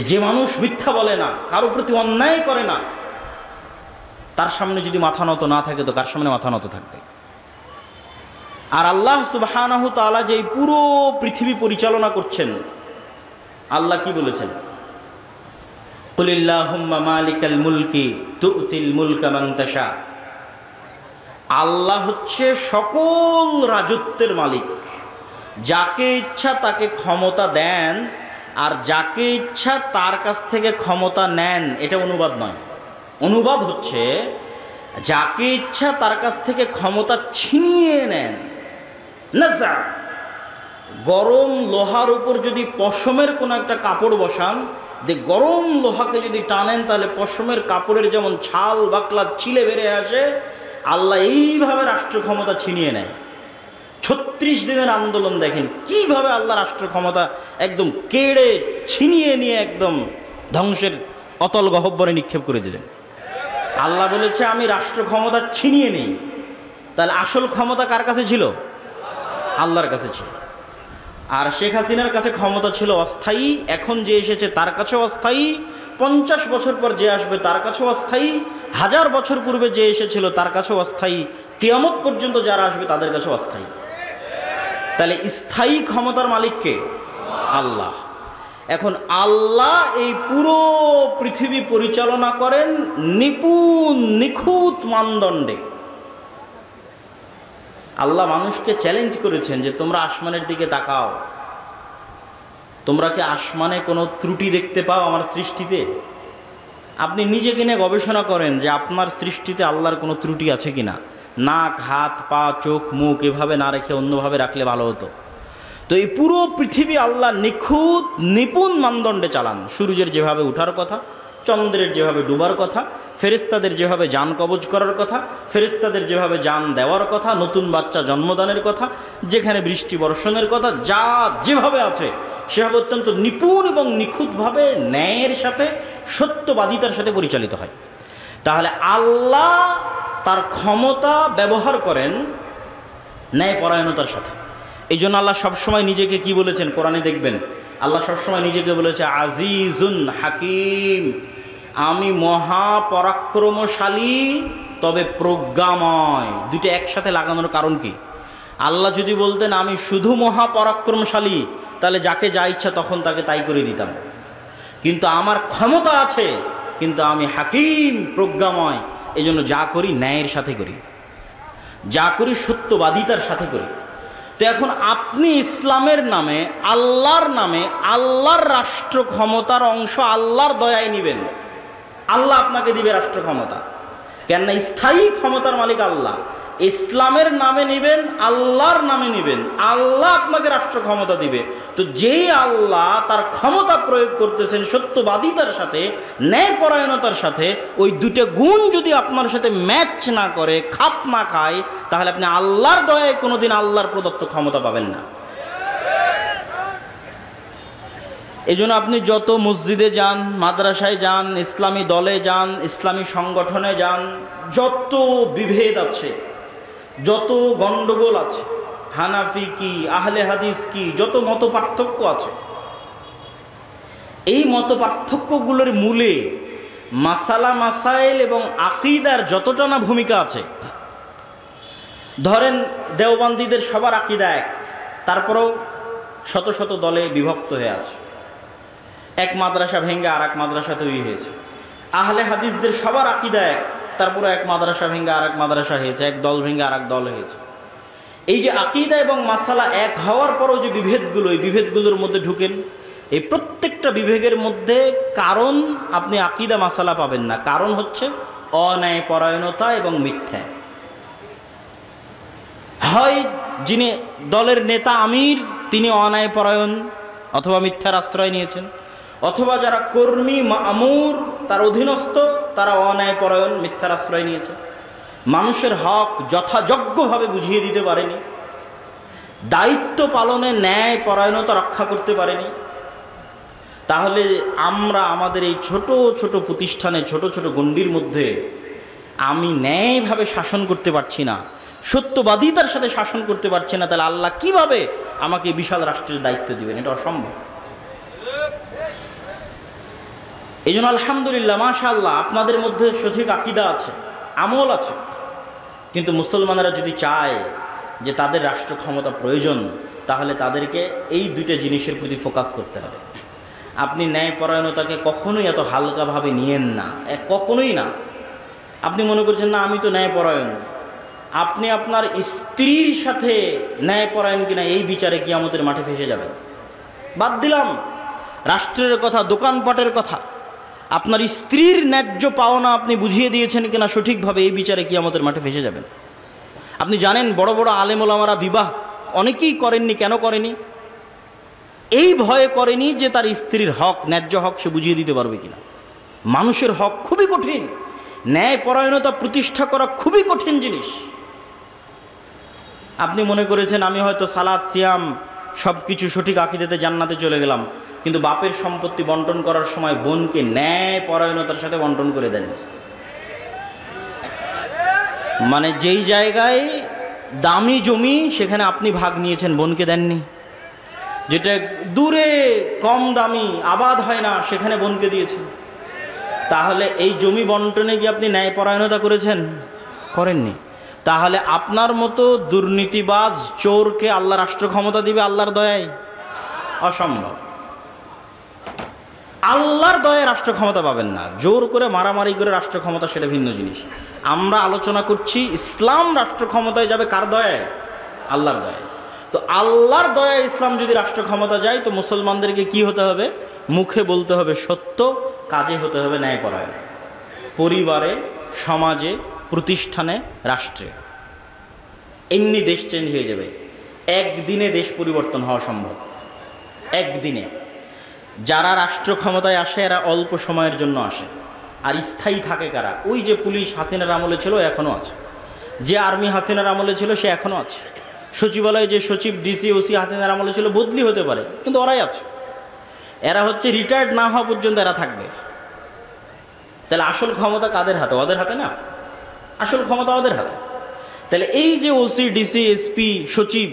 Speaker 1: যে মানুষ মিথ্যা বলে না, কারো প্রতি অন্যায় করে না, তার সামনে যদি মাথা নত না থাকে তো কার সামনে মাথা নত থাকবে? আর আল্লাহ সুবহানাহু ওয়া তাআলা যে পুরো পৃথিবী পরিচালনা করছেন, আল্লাহ কি বলেছেন? কুলিল্লাহুম্মা মালিকাল মুলকি তুতিল মুলকা মান তাশা। আল্লাহ হচ্ছে সকল রাজত্বের মালিক। যাকে ইচ্ছা তাকে ক্ষমতা দেন, আর যাকে ইচ্ছা তার কাছ থেকে ক্ষমতা নেন। এটা অনুবাদ নয়। অনুবাদ হচ্ছে যাকে ইচ্ছা তার কাছ থেকে ক্ষমতা ছিনিয়ে নেন। নাজা, গরম লোহার উপর যদি পশমের কোনো একটা কাপড় বসান, যে গরম লোহাকে যদি টানেন তাহলে পশমের কাপড়ের যেমন ছাল বাকলা ছিলে বেড়ে আসে, আল্লাহ এইভাবে রাষ্ট্র ক্ষমতা ছিনিয়ে নেয়। 36 দিনের আন্দোলন দেখেন কিভাবে আল্লাহ রাষ্ট্র ক্ষমতা একদম কেড়ে ছিনিয়ে নিয়ে একদম ধ্বংসের অতল গহ্বরে নিক্ষেপ করে দিলেন। আল্লাহ বলেছে আমি রাষ্ট্র ক্ষমতা ছিনিয়ে নেই। তাহলে আসল ক্ষমতা কার কাছে ছিল? আল্লাহর কাছে ছিল। আর শেখ হাসিনার কাছে ক্ষমতা ছিল অস্থায়ী, এখন যে এসেছে তার কাছেও অস্থায়ী, 50 বছর পর যে আসবে তার কাছেও অস্থায়ী, 1000 বছর পূর্বে যে এসেছিল তার কাছেও অস্থায়ী, কিয়ামত পর্যন্ত যারা আসবে তাদের কাছেও অস্থায়ী। তাহলে স্থায়ী ক্ষমতার মালিক কে? আল্লাহ। এখন আল্লাহ এই পুরো পৃথিবী পরিচালনা করেন নিপুণ নিখুঁত মানদণ্ডে। আল্লাহ মানুষকে চ্যালেঞ্জ করেছেন যে তোমরা আসমানের দিকে তাকাও, তোমরা কি আসমানে কোনো ত্রুটি দেখতে পাও আমার সৃষ্টিতে? আপনি নিজেকে নিয়ে গবেষণা করেন যে আপনার সৃষ্টিতে আল্লাহর কোনো ত্রুটি আছে কিনা। নাক, হাত, পা, চোখ, মুখ এভাবে না রেখে অন্যভাবে রাখলে ভালো হতো। তো এই পুরো পৃথিবী আল্লাহ নিখুঁত নিপুণ মানদণ্ডে চালান। সূর্যের যেভাবে ওঠার কথা, চন্দ্রের যেভাবে ডুবার কথা, ফেরেশতাদের যেভাবে যান কবজ করার কথা, ফেরেশতাদের যেভাবে যান দেওয়ার কথা, নতুন বাচ্চা জন্মদানের কথা, যেখানে বৃষ্টি বর্ষণের কথা, যা যেভাবে আছে সেভাবে অত্যন্ত নিপুণ এবং নিখুঁতভাবে ন্যায়ের সাথে, সত্যবাদিতার সাথে পরিচালিত হয়। তাহলে আল্লাহ তার ক্ষমতা ব্যবহার করেন ন্যায়পরায়ণতার সাথে। এই জন্য আল্লাহ সবসময় নিজেকে কি বলেছেন? কোরআনে দেখবেন আল্লাহ সবসময় নিজেকে বলেছে আজিজুন হাকিম, আমি মহাপরাক্রমশালী তবে প্রজ্ঞাময়। দুটো একসাথে লাগানোর কারণ কি? আল্লাহ যদি বলতেন আমি শুধু মহাপরাক্রমশালী, তাহলে যাকে যা ইচ্ছা তখন তাকে তাই করে দিতাম। কিন্তু আমার ক্ষমতা আছে, কিন্তু আমি হাকিম, প্রজ্ঞাময়। এই জন্য যা করি ন্যায়ের সাথে করি, যা করি সত্যবাদিতার সাথে করি। তো এখন আপনি ইসলামের নামে, আল্লাহর নামে, আল্লাহর রাষ্ট্র ক্ষমতার অংশ আল্লাহর দয়ায় নিবেন। আল্লাহ আপনাকে দিবে রাষ্ট্র ক্ষমতা, কেননা স্থায়ী ক্ষমতার মালিক আল্লাহ। ইসলামের নামে নিবেন, আল্লাহর নামে নিবেন, আল্লাহ আপনাকে রাষ্ট্র ক্ষমতা দিবে। তো যেই আল্লাহ তার ক্ষমতা প্রয়োগ করতেছেন সত্যবাদিতার সাথে, ন্যায়পরায়ণতার সাথে, ওই দুটো গুণ যদি আপনার সাথে ম্যাচ না করে, খাপ না খায়, তাহলে আপনি আল্লাহর দয়ায় কোনোদিন আল্লাহর প্রদত্ত ক্ষমতা পাবেন না। এই জন্য আপনি যত মসজিদে যান, মাদ্রাসায় যান, ইসলামী দলে যান, ইসলামী সংগঠনে যান, যত বিভেদ আছে, যত গন্ডগোল আছে, হানাফি কি, আহলে হাদিস কি, যত মত পার্থক্য আছে, এই মত পার্থক্যগুলোর মূলে মাসালা মাসাইল এবং আকীদার যতটা না ভূমিকা আছে। ধরেন দেওবন্দীদের সবার আকীদা এক, তারপরেও শত শত দলে বিভক্ত হয়ে আছে, এক মাদ্রাসা ভেঙে আর এক মাদ্রাসা তৈরি হয়েছে। আহলে হাদিসদের সবার আকীদা এক, তারপরে এক মাদ্রাসা ভেঙে আর এক মাদ্রাসা হয়েছে, এক দল ভেঙে আর এক দল হয়েছে। এই যে আকীদা এবং মাসালা এক হওয়ার পরও যে বিভেদগুলো, এই বিভেদগুলোর মধ্যে ঢুকেন, এই প্রত্যেকটা বিভেদের মধ্যে কারণ আপনি আকীদা মাসালা পাবেন না, কারণ হচ্ছে অন্যায় পরায়ণতা এবং মিথ্যা। হয় যিনি দলের নেতা আমির তিনি অন্যায় পরায়ণ অথবা মিথ্যার আশ্রয় নিয়েছেন, অথবা যারা কর্মী মামুর তার অধীনস্থ তারা অন্যায় পরায়ণ মিথ্যার আশ্রয় নিয়েছে, মানুষের হক যথাযোগ্যভাবে বুঝিয়ে দিতে পারেনি, দায়িত্ব পালনে ন্যায় পরায়ণতা রক্ষা করতে পারেনি। তাহলে আমরা আমাদের এই ছোট ছোট প্রতিষ্ঠানে, ছোট ছোট গণ্ডির মধ্যে আমি ন্যায়ভাবে শাসন করতে পারছি না, সত্যবাদিতার সাথে শাসন করতে পারছি না, তাহলে আল্লাহ কিভাবে আমাকে বিশাল রাষ্ট্রের দায়িত্ব দিবেন? এটা অসম্ভব। এই জন্য আলহামদুলিল্লাহ, মাশাআল্লাহ, আপনাদের মধ্যে সঠিক আকীদা আছে, আমল আছে, কিন্তু মুসলমানেরা যদি চায় যে তাদের রাষ্ট্র ক্ষমতা প্রয়োজন, তাহলে তাদেরকে এই দুইটা জিনিসের প্রতি ফোকাস করতে হবে। আপনি ন্যায়পরায়ণতাকে কখনোই এত হালকাভাবে নিয়েন না, কখনোই না। আপনি মনে করছেন না আমি তো ন্যায়পরায়ণ, আপনি আপনার স্ত্রীর সাথে ন্যায়পরায়ণ কিনা এই বিচারে কিয়ামতের মাঠে ফেসে যাবেন। বাদ দিলাম রাষ্ট্রের কথা, দোকানপাটের কথা, আপনার স্ত্রীর ন্যায্য পাওনা আপনি বুঝিয়ে দিয়েছেন কিনা সঠিকভাবে, এই বিচারে কিয়ামতের মাঠে ফেসে যাবেন। আপনি জানেন বড় বড় আলেম ওলামারা বিবাহ অনেকেই করেননি, কেন করেনি? এই ভয়ে করেনি যে তার স্ত্রীর হক, ন্যায্য হক সে বুঝিয়ে দিতে পারবে কিনা। মানুষের হক খুবই কঠিন, ন্যায়পরায়ণতা প্রতিষ্ঠা করা খুবই কঠিন জিনিস। আপনি মনে করেছেন আমি হয়তো সালাত সিয়াম সব কিছু সঠিক আকীদাতে জান্নাতে চলে গেলাম, কিন্তু বাপের সম্পত্তি বন্টন করার সময় বোনকে ন্যায়পরায়ণতার সাথে বন্টন করে দেন। মানে যেই জায়গায় দামি জমি সেখানে আপনি ভাগ নিয়েছেন, বোনকে দেননি। যেটা দূরে কম দামি আবাদ হয় না সেখানে বোনকে দিয়েছেন। তাহলে এই জমি বন্টনে কি আপনি ন্যায়পরায়ণতা করেছেন? করেননি। তাহলে আপনার মতো দুর্নীতিবাজ চোরকে আল্লাহ রাষ্ট্র ক্ষমতা দিবে আল্লাহর দয়ায়? অসম্ভব। আল্লাহর দয়ায় রাষ্ট্র ক্ষমতা পাবেন না, জোর করে মারামারি করে রাষ্ট্র ক্ষমতা সেটা ভিন্ন জিনিস। আমরা আলোচনা করছি ইসলাম রাষ্ট্র ক্ষমতায় যাবে কার দয়ায়? আল্লাহর দয়ায়। তো আল্লাহর দয়ায় ইসলাম যদি রাষ্ট্র ক্ষমতা যায়, তো মুসলমানদেরকে কি হতে হবে? মুখে বলতে হবে সত্য, কাজে হতে হবে ন্যায়পরায়ণ। পরিবারে, সমাজে, প্রতিষ্ঠানে, রাষ্ট্রে। এমনি দেশ চেঞ্জ হয়ে যাবে। একদিনে দেশ পরিবর্তন হওয়া সম্ভব, একদিনে। যারা রাষ্ট্র ক্ষমতায় আসে এরা অল্প সময়ের জন্য আসে, আর স্থায়ী থাকে কারা? ওই যে পুলিশ হাসিনার আমলে ছিল এখনও আছে, যে আর্মি হাসিনার আমলে ছিল সে এখনও আছে, সচিবালয়ে যে সচিব ডিসি ওসি হাসিনার আমলে ছিল বদলি হতে পারে, কিন্তু ওরাই আছে। এরা হচ্ছে রিটায়ার্ড না হওয়া পর্যন্ত এরা থাকবে। তাহলে আসল ক্ষমতা কাদের হাতে? ওদের হাতে না, আসল ক্ষমতা ওদের হাতে। তাহলে এই যে ওসি ডিসি এসপি সচিব,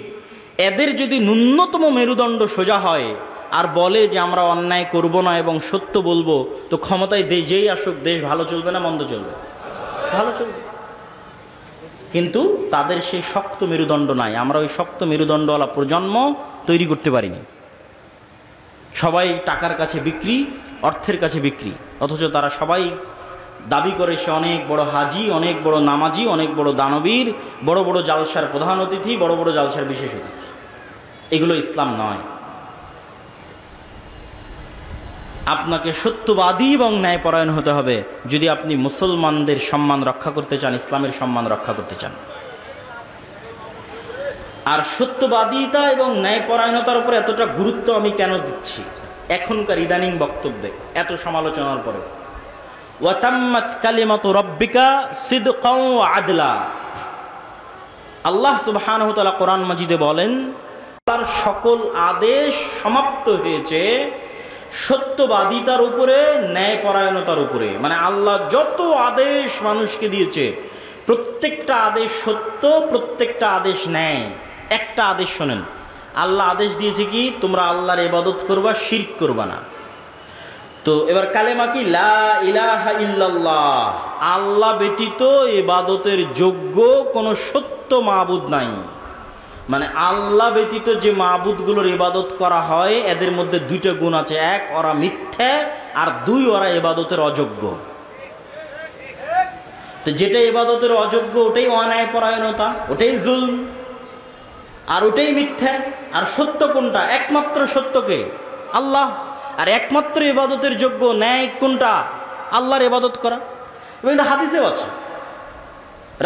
Speaker 1: এদের যদি ন্যূনতম মেরুদণ্ড সোজা হয় আর বলে যে আমরা অন্যায় করব না এবং সত্য বলবো, তো ক্ষমতায় যেই আসুক দেশ ভালো চলবে না মন্দ চলবে? ভালো চলবে। কিন্তু তাদের সেই শক্ত মেরুদণ্ড নাই। আমরা ওই শক্ত মেরুদণ্ডওয়ালা প্রজন্ম তৈরি করতে পারিনি। সবাই টাকার কাছে বিক্রি, অর্থের কাছে বিক্রি, অথচ তারা সবাই দাবি করে সে অনেক বড় হাজি, অনেক বড় নামাজি, অনেক বড় দানবীর, বড় বড় জালসার প্রধান অতিথি, বড় বড় জালসার বিশেষ অতিথি। এগুলো ইসলাম নয়। আপনাকে সত্যবাদী এবং ন্যায়পরায়ণ হতে হবে যদি আপনি মুসলমানদের সম্মান রক্ষা করতে চান, ইসলামের সম্মান রক্ষা করতে চান। আর সত্যবাদিতা এবং ন্যায়পরায়ণতার উপর এতটা গুরুত্ব আমি কেন দিচ্ছি এখনকার ইদানিং বক্তব্যে, এত সমালোচনার পরে? ওয়াতাম্মাত কালিমাতু রাব্বিকা সিদকাও ওয়া আদলা। আল্লাহ সুবহানাহু ওয়া তাআলা কোরআন মাজিদে বলেন, তার সকল আদেশ সমাপ্ত হয়েছে সত্যবাদিতার উপরে, ন্যায়পরায়ণতার উপরে। মানে আল্লাহ যত আদেশ মানুষকে দিয়েছে প্রত্যেকটা আদেশ সত্য, প্রত্যেকটা আদেশ ন্যায়। একটা আদেশ শোনেন, আল্লাহ আদেশ দিয়েছে কি, তোমরা আল্লাহর ইবাদত করবা, শিরক করবা না। তো এবার কালেমা কি, লা ইলাহা ইল্লাল্লাহ, আল্লাহ ব্যতীত ইবাদতের যোগ্য কোনো সত্য মাবুদ নাই। মানে আল্লাহ ব্যতীত যে মাবুদগুলোর ইবাদত করা হয় এদের মধ্যে দুইটা গুণ আছে, এক ওরা মিথ্যা, আর দুই ওরা ইবাদতের অযোগ্য। তো যেটা ইবাদতের অযোগ্য ওটাই অন্যায়পরায়ণতা, ওটাই জুলম, আর ওটাই মিথ্যা। আর সত্য কোনটা? একমাত্র সত্যকে আল্লাহ। আর একমাত্র ইবাদতের যোগ্য ন্যায় কোনটা? আল্লাহর ইবাদত করা। এবং এটা হাদিসেও আছে,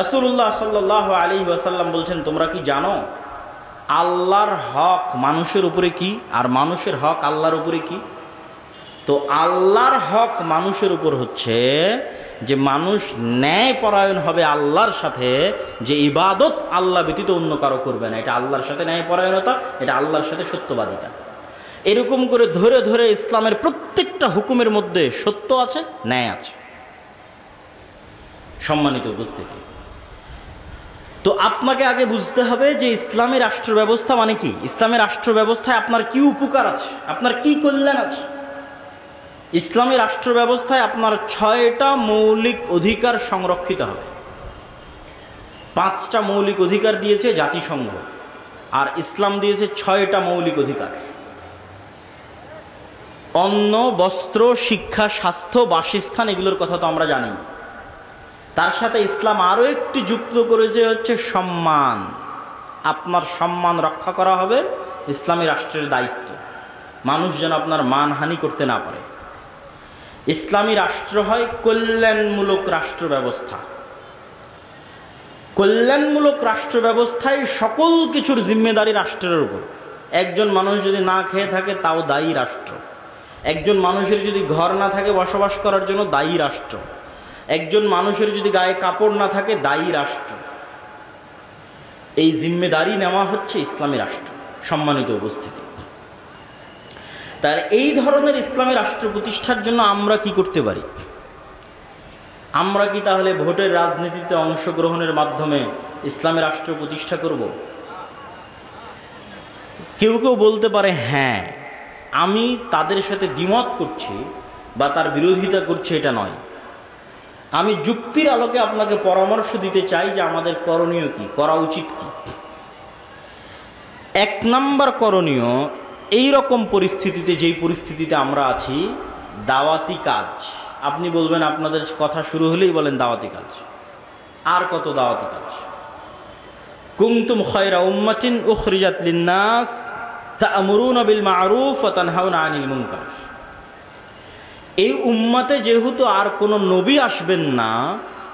Speaker 1: রাসূলুল্লাহ সাল্লাল্লাহু আলাইহি ওয়াসাল্লাম বলছেন, তোমরা কি জানো আল্লাহর হক মানুষের উপরে কি, আর মানুষের হক আল্লাহর উপরে কি? তো আল্লাহর হক মানুষের উপর হচ্ছে যে মানুষ ন্যায়পরায়ণ হবে আল্লাহর সাথে, যে ইবাদত আল্লাহ ব্যতীত অন্য কারো করবে না। এটা আল্লাহর সাথে ন্যায়পরায়ণতা, এটা আল্লাহর সাথে সত্যবাদিতা। এরকম করে ধরে ধরে ইসলামের প্রত্যেকটা হুকুমের মধ্যে সত্য আছে, ন্যায় আছে। সম্মানিত উপস্থিতি, তো আপনাকে আগে বুঝতে হবে যে ইসলামী রাষ্ট্র ব্যবস্থা মানে কি। ইসলামী রাষ্ট্র ব্যবস্থায় আপনার কি উপকার আছে, আপনার কি কল্যাণ আছে। ইসলামী রাষ্ট্র ব্যবস্থায় আপনার 6টা মৌলিক অধিকার সংরক্ষিত হবে। 5টা মৌলিক অধিকার দিয়েছে জাতিসংঘ, আর ইসলাম দিয়েছে 6টা মৌলিক অধিকার। অন্ন, বস্ত্র, শিক্ষা, স্বাস্থ্য, বাসস্থান, এগুলোর কথা তো আমরা জানি। তার সাথে ইসলাম আরও একটি যুক্ত করেছে হচ্ছে সম্মান। আপনার সম্মান রক্ষা করা হবে ইসলামী রাষ্ট্রের দায়িত্ব, মানুষ যেন আপনার মানহানি করতে না পারে। ইসলামী রাষ্ট্র হয় কল্যাণমূলক রাষ্ট্র ব্যবস্থা। কল্যাণমূলক রাষ্ট্র ব্যবস্থায় সকল কিছুর জিম্মেদারি রাষ্ট্রের উপর। একজন মানুষ যদি না খেয়ে থাকে তাও দায়ী রাষ্ট্র। একজন মানুষের যদি ঘর না থাকে বসবাস করার জন্য, দায়ী রাষ্ট্র। একজন মানুষের যদি গায়ে কাপড় না থাকে, দায়ী রাষ্ট্র। এই জিম্মেদারি নেওয়া হচ্ছে ইসলামী রাষ্ট্র। সম্মানিত উপস্থিতি, তাহলে এই ধরনের ইসলামী রাষ্ট্র প্রতিষ্ঠার জন্য আমরা কি করতে পারি? আমরা কি তাহলে ভোটের রাজনীতিতে অংশগ্রহণের মাধ্যমে ইসলামী রাষ্ট্র প্রতিষ্ঠা করব? কেউ কেউ বলতে পারে, হ্যাঁ, আমি তাদের সাথে দ্বিমত করছি বা তার বিরোধিতা করছি, এটা নয়। আমি যুক্তির আলোকে আপনাকে পরামর্শ দিতে চাই যে আমাদের করণীয় কি, করা উচিত কি। 1 নম্বর করণীয়, এই রকম পরিস্থিতিতে, যেই পরিস্থিতিতে আমরা আছি, দাওয়াতি কাজ। আপনি বলবেন, আপনাদের কথা শুরু হলেই বলেন দাওয়াতি কাজ। আর কত দাওয়াতি কাজ? কুনতুম খায়রা উম্মাতিন উখরিজাত লিন-নাস তা'মুরুনা বিল মা'রুফ ওয়া তানহাউনা আনিল মুনকার। এই উম্মতে যেহেতু আর কোনো নবী আসবেন না,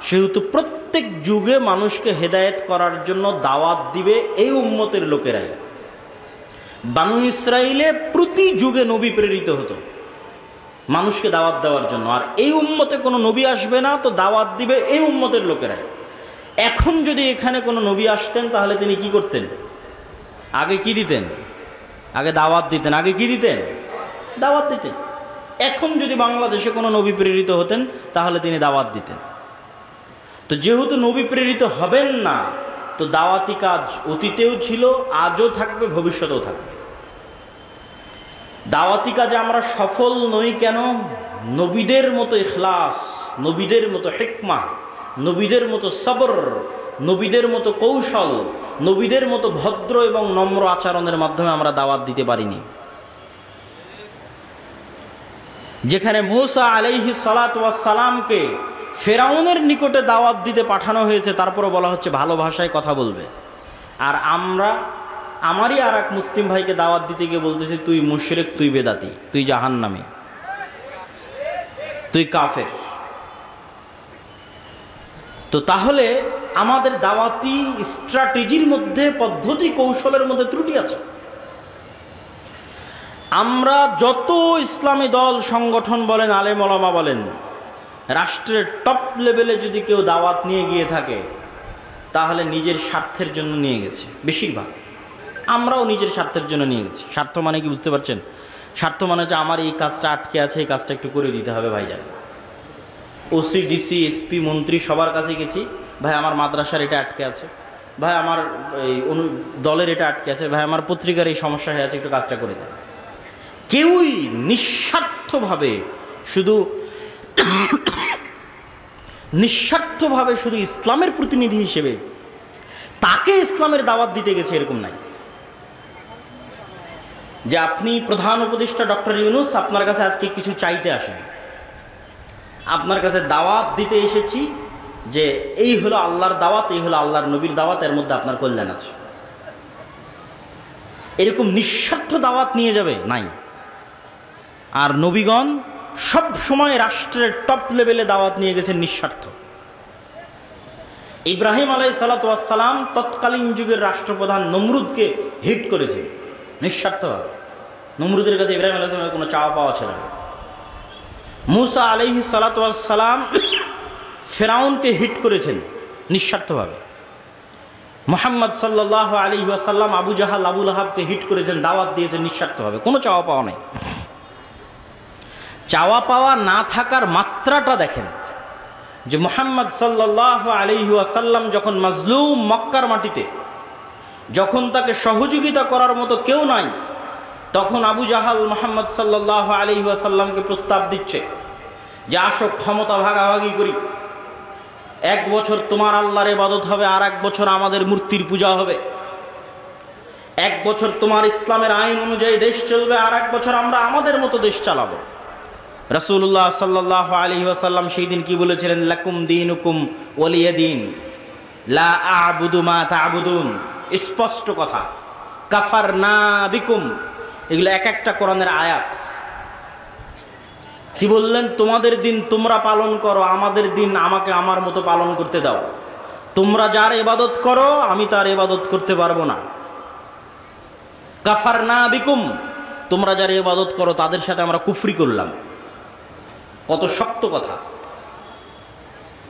Speaker 1: সেহেতু প্রত্যেক যুগে মানুষকে হেদায়েত করার জন্য দাওয়াত দিবে এই উম্মতের লোকেরাই। বানু ইসরাইলে প্রতি যুগে নবী প্রেরিত হতো মানুষকে দাওয়াত দেওয়ার জন্য, আর এই উম্মতে কোনো নবী আসবে না, তো দাওয়াত দিবে এই উম্মতের লোকেরাই। এখন যদি এখানে কোনো নবী আসতেন তাহলে তিনি কি করতেন? আগে কি দিতেন? আগে দাওয়াত দিতেন। আগে কি দিতেন? দাওয়াত দিতেন। এখন যদি বাংলাদেশে কোনো নবী প্রেরিত হতেন তাহলে তিনি দাওয়াত দিতেন। তো যেহেতু নবী প্রেরিত হবেন না, তো দাওয়াতি কাজ অতীতেও ছিল, আজও থাকবে, ভবিষ্যতেও থাকবে। দাওয়াতি কাজে আমরা সফল নই কেন? নবীদের মতো ইখলাস, নবীদের মতো হিকমা, নবীদের মতো সবর, নবীদের মতো কৌশল, নবীদের মতো ভদ্র এবং নম্র আচরণের মাধ্যমে আমরা দাওয়াত দিতে পারিনি। যেখানে মূসা আলাইহিস সালাতু ওয়াস সালামকে ফেরাউনের নিকটে দাওয়াত দিতে পাঠানো হয়েছে, তারপরে বলা হচ্ছে ভালো ভাষায় কথা বলবে। আর আমরা আমারই আর এক মুসলিম ভাইকে দাওয়াত দিতে গিয়ে বলতেছি, তুই মুশরিক, তুই বেদাতি, তুই জাহান্নামী, তুই কাফের। তো তাহলে আমাদের দাওয়াতি স্ট্র্যাটেজির মধ্যে, পদ্ধতি কৌশলের মধ্যে ত্রুটি আছে। আমরা যত ইসলামী দল সংগঠন বলেন, আলেম ওলামা বলেন, রাষ্ট্রের টপ লেভেলে যদি কেউ দাওয়াত নিয়ে গিয়ে থাকে তাহলে নিজের স্বার্থের জন্য নিয়ে গেছে। বেশিরভাগ আমরাও নিজের স্বার্থের জন্য নিয়ে গেছি। স্বার্থ মানে কি বুঝতে পারছেন? স্বার্থ মানে যে আমার এই কাজটা আটকে আছে, এই কাজটা একটু করে দিতে হবে ভাইজান। ওসি, ডিসি, এসপি, মন্ত্রী সবার কাছে গেছি, ভাই আমার মাদ্রাসার এটা আটকে আছে, ভাই আমার এই দলের এটা আটকে আছে, ভাই আমার পত্রিকার এই সমস্যা হয়ে আছে, একটু কাজটা করে দেন। কেউই নিঃস্বার্থভাবে শুধু ইসলামের প্রতিনিধি হিসেবে তাকে ইসলামের দাওয়াত দিতে গেছে এরকম নাই। যে আপনি প্রধান উপদেষ্টা ডক্টর ইউনূস, আপনার কাছে আজকে কিছু চাইতে আসেন, আপনার কাছে দাওয়াত দিতে এসেছি যে এই হলো আল্লাহর দাওয়াত, এই হলো আল্লাহর নবীর দাওয়াত, এর মধ্যে আপনার কল্যাণ আছে। এরকম নিঃস্বার্থ দাওয়াত নিয়ে যাবে নাই। আর নবীগণ সব সময় রাষ্ট্রের টপ লেভেলে দাওয়াত নিয়ে গেছেন নিঃস্বার্থ। ইব্রাহিম আলাইহিসসালাতু ওয়াসসালাম তৎকালীন যুগের রাষ্ট্রপ্রধান নমরুদকে হিট করেছে নিঃস্বার্থভাবে। নমরুদের কাছে ইব্রাহিম আলাইহিস সালামের কোনো চাওয়া পাওয়া ছিল না। মুসা আলাইহিসসালাতু ওয়াসসালাম ফেরাউনকে হিট করেছেন নিঃস্বার্থভাবে। মুহাম্মদ সাল্লাল্লাহু আলাইহি ওয়াসাল্লাম আবু জাহাল, আবু লাহাবকে হিট করেছেন, দাওয়াত দিয়েছেন নিঃস্বার্থভাবে, কোনো চাওয়া পাওয়া নাই। চাওয়া পাওয়া না থাকার মাত্রাটা দেখেন যে মুহাম্মদ সাল্লাল্লাহু আলাইহি ওয়াসাল্লাম যখন মাজলুম মক্কার মাটিতে, যখন তাকে সহযোগিতা করার মতো কেউ নাই, তখন আবু জাহাল মুহাম্মদ সাল্লাল্লাহু আলাইহি ওয়াসাল্লামকে প্রস্তাব দিচ্ছে যে আসো ক্ষমতা ভাগাভাগি করি, 1 বছর তোমার আল্লাহর ইবাদত হবে, আর 1 বছর আমাদের মূর্তির পূজা হবে। 1 বছর তোমার ইসলামের আইন অনুযায়ী দেশ চলবে, আর 1 বছর আমরা আমাদের মতো দেশ চালাবো। রাসূলুল্লাহ সাল্লাল্লাহু আলাইহি ওয়াসাল্লাম সেই দিন কি বলেছিলেন? লাকুম দীনুকুম ওয়ালিয়া দীন, লা আ'বুদু মা তা'বুদুন। স্পষ্ট কথা, কাফারনা বিকুম, এগুলো এক একটা কোরআনের আয়াত। কি বললেন? তোমাদের দিন তোমরা পালন করো, আমাদের দিন আমাকে আমার মতো পালন করতে দাও। তোমরা যার ইবাদত করো আমি তার ইবাদত করতে পারবো না। কাফারনা বিকুম, তোমরা যার ইবাদত করো তাদের সাথে আমরা কুফরি করলাম। কত শক্ত কথা।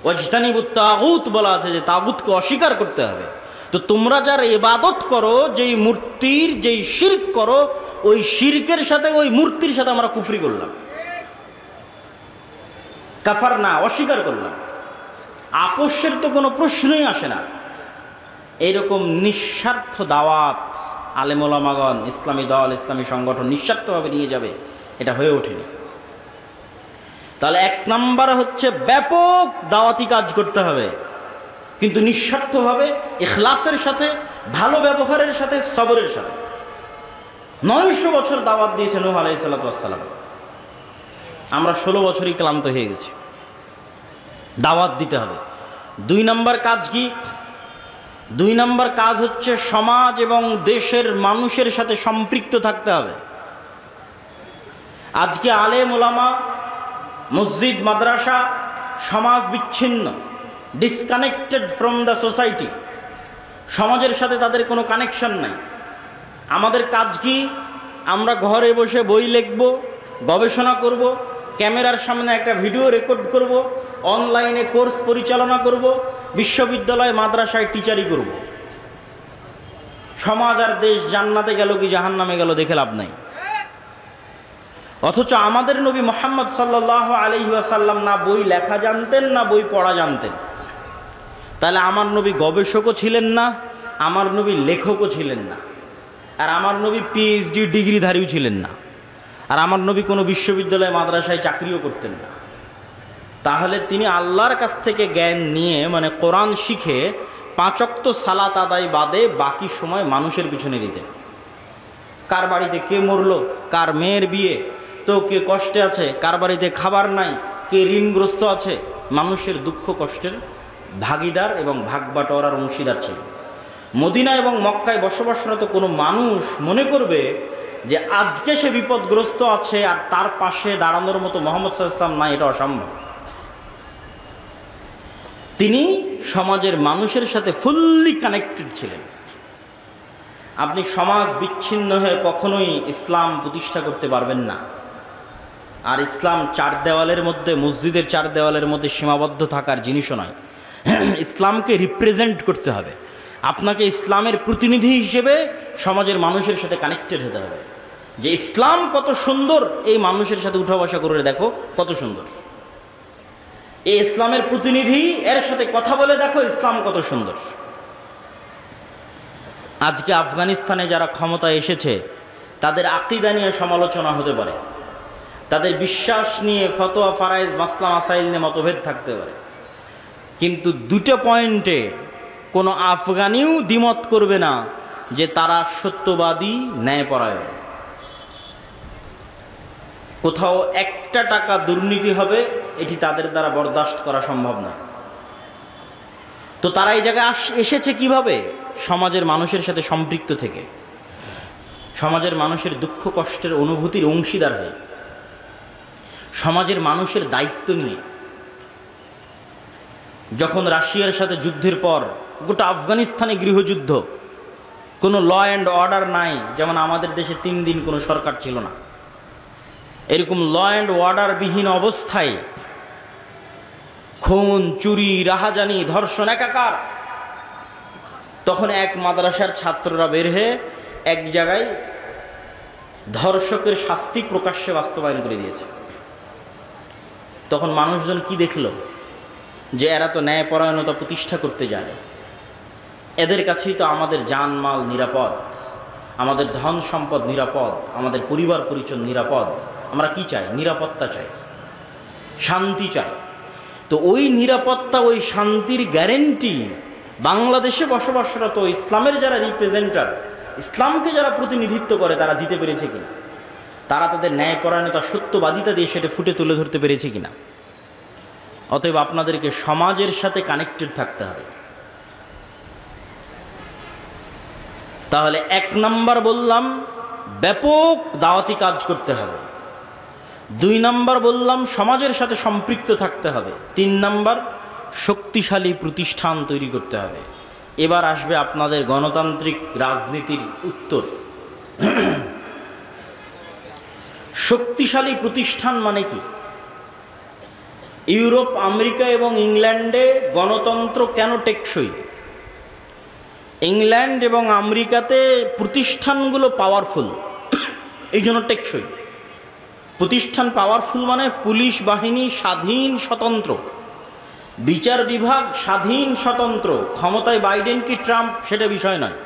Speaker 1: ওয়াজতানিবুত তাগুত বলা আছে যে তাগুতকে অস্বীকার করতে হবে। তো তোমরা যার ইবাদত করো, যেই মূর্তির যেই শিরক করো, ওই শিরকের সাথে ওই মূর্তির সাথে আমরা কুফরি করলাম। কাফার না, অস্বীকার করলাম। আপোষের তো কোনো প্রশ্নই আসে না। এইরকম নিঃস্বার্থ দাওয়াত আলেম ওলামাগণ, ইসলামী দল, ইসলামী সংগঠন নিঃস্বার্থভাবে নিয়ে যাবে, এটা হয়ে ওঠেনি। তাহলে 1 নাম্বার হচ্ছে ব্যাপক দাওয়াতি কাজ করতে হবে, কিন্তু নিঃস্বার্থভাবে, ইখলাসের সাথে, ভালো ব্যবহারের সাথে, সবরের সাথে। 900 বছর দাওয়াত দিয়েছে নূহ আলাইহিস সালাতু ওয়াস সালাম। আমরা 16 বছরই ক্লান্ত হয়ে গেছি। দাওয়াত দিতে হবে। 2 নাম্বার কাজ কি? 2 নাম্বার কাজ হচ্ছে সমাজ এবং দেশের মানুষের সাথে সম্পৃক্ত থাকতে হবে। আজকে আলেম ওলামা, মসজিদ, মাদ্রাসা, সমাজ বিচ্ছিন্ন, ডিসকানেক্টেড ফ্রম দ্য সোসাইটি। সমাজের সাথে তাদের কোনো কানেকশন নাই। আমাদের কাজ কি? আমরা ঘরে বসে বই লিখব, গবেষণা করব, ক্যামেরার সামনে একটা ভিডিও রেকর্ড করব, অনলাইনে কোর্স পরিচালনা করব, বিশ্ববিদ্যালয় মাদ্রাসায় টিচারি করব। সমাজ আর দেশ জান্নাতে গেল কি জাহান্নামে গেল দেখে লাভ নাই। অথচ আমাদের নবী মুহাম্মদ সাল্লাল্লাহু আলাইহি ওয়াসাল্লাম না বই লেখা জানতেন, না বই পড়া জানতেন। তাহলে আমার নবী গবেষকও ছিলেন না, আমার নবী লেখকও ছিলেন না, আর আমার নবী পিএইচডি ডিগ্রিধারীও ছিলেন না, আর আমার নবী কোনো বিশ্ববিদ্যালয় মাদ্রাসায় চাকরিও করতেন না। তাহলে তিনি আল্লাহর কাছ থেকে জ্ঞান নিয়ে, মানে কোরআন শিখে 5 ওয়াক্ত সালাত আদায় বাদে বাকি সময় মানুষের পিছনে দিতেন। কার বাড়িতে কে মরলো, কার মেয়ের বিয়ে, তো কে কষ্টে আছে, কার বাড়িতে খাবার নাই, কে ঋণগ্রস্ত আছে, মানুষের দুঃখ কষ্টের ভাগিদার এবং ভাগ বাটোয়ারার অংশীদার ছিল। মদিনা এবং মক্কায় বসবাসরত কোনো মানুষ মনে করবে যে আজকে সে বিপদগ্রস্ত আছে আর তার পাশে দাঁড়ানোর মতো মুহাম্মদ সাল্লাল্লাহু আলাইহি ওয়াসাল্লাম নাই, এটা অসম্ভব। তিনি সমাজের মানুষের সাথে ফুললি কানেক্টেড ছিলেন। আপনি সমাজ বিচ্ছিন্ন হয়ে কখনোই ইসলাম প্রতিষ্ঠা করতে পারবেন না। আর ইসলাম 4 দেওয়ালের মধ্যে, মসজিদের 4 দেওয়ালের মধ্যে সীমাবদ্ধ থাকার জিনিসও নয়। ইসলামকে রিপ্রেজেন্ট করতে হবে। আপনাকে ইসলামের প্রতিনিধি হিসেবে সমাজের মানুষের সাথে কানেক্টেড হতে হবে। যে ইসলাম কত সুন্দর, এই মানুষের সাথে উঠা বসা করে দেখো কত সুন্দর। এই ইসলামের প্রতিনিধি, এর সাথে কথা বলে দেখো ইসলাম কত সুন্দর। আজকে আফগানিস্তানে যারা ক্ষমতায় এসেছে তাদের আকীদা নিয়ে সমালোচনা হতে পারে, তাদের বিশ্বাস নিয়ে ফতোয়া ফারাইজ মাসলা মাসাইল নিয়ে মতভেদ থাকতে পারে, কিন্তু দুটো পয়েন্টে কোনো আফগানিও দ্বিমত করবে না যে তারা সত্যবাদী, ন্যায়পরায়ণ। কোথাও একটা টাকা দুর্নীতি হবে এটি তাদের দ্বারা বরদাস্ত করা সম্ভব না। তো তারা এই জায়গায় এসেছে কিভাবে? সমাজের মানুষের সাথে সম্পৃক্ত থেকে, সমাজের মানুষের দুঃখ কষ্টের অনুভূতির অংশীদার হয়ে, সমাজের মানুষের দায়িত্ব নিয়ে। যখন রাশিয়ার সাথে যুদ্ধের পর গোটা আফগানিস্তানে গৃহযুদ্ধ, কোনো ল অ্যান্ড অর্ডার নাই, যেমন আমাদের দেশে 3 দিন কোনো সরকার ছিল না, এরকম ল অ্যান্ড অর্ডার বিহীন অবস্থায় খুন, চুরি, রাহাজানি, ধর্ষণ একাকার। তখন এক মাদ্রাসার ছাত্ররা বের হয়ে এক জায়গায় ধর্ষকের শাস্তি প্রকাশ্যে বাস্তবায়ন করে দিয়েছে। তখন মানুষজন কি দেখলো? যে এরা তো ন্যায়পরায়ণতা প্রতিষ্ঠা করতে জানে, এদের কাছেই তো আমাদের জানমাল নিরাপদ, আমাদের ধন সম্পদ নিরাপদ, আমাদের পরিবার পরিজন নিরাপদ। আমরা কি চাই? নিরাপত্তা চাই, শান্তি চাই। তো ওই নিরাপত্তা, ওই শান্তির গ্যারেন্টি বাংলাদেশে বসবাসরত ইসলামের যারা রিপ্রেজেন্টার, ইসলামকে যারা প্রতিনিধিত্ব করে, তারা দিতে পেরেছে কিনা? তারা তাদের ন্যায়পরায়ণতা, সত্যবাদিতা দিয়ে সেটা ফুটে তুলে ধরতে পেরেছে কিনা? অতএব আপনাদেরকে সমাজের সাথে কানেক্টেড থাকতে হবে। তাহলে 1 নাম্বার বললাম ব্যাপক দাওয়াতি কাজ করতে হবে, 2 নাম্বার বললাম সমাজের সাথে সম্পৃক্ত থাকতে হবে, 3 নাম্বার শক্তিশালী প্রতিষ্ঠান তৈরি করতে হবে। এবার আসবে আপনাদের গণতান্ত্রিক রাজনীতির উত্তর। শক্তিশালী প্রতিষ্ঠান মানে কি? ইউরোপ, আমেরিকা এবং ইংল্যান্ডে গণতন্ত্র কেন টেকসই? ইংল্যান্ড এবং আমেরিকাতে প্রতিষ্ঠানগুলো পাওয়ারফুল, এই জন্য টেকসই। প্রতিষ্ঠান পাওয়ারফুল মানে পুলিশ বাহিনী স্বাধীন স্বতন্ত্র, বিচার বিভাগ স্বাধীন স্বতন্ত্র। ক্ষমতায় বাইডেন কি ট্রাম্প সেটা বিষয় নয়,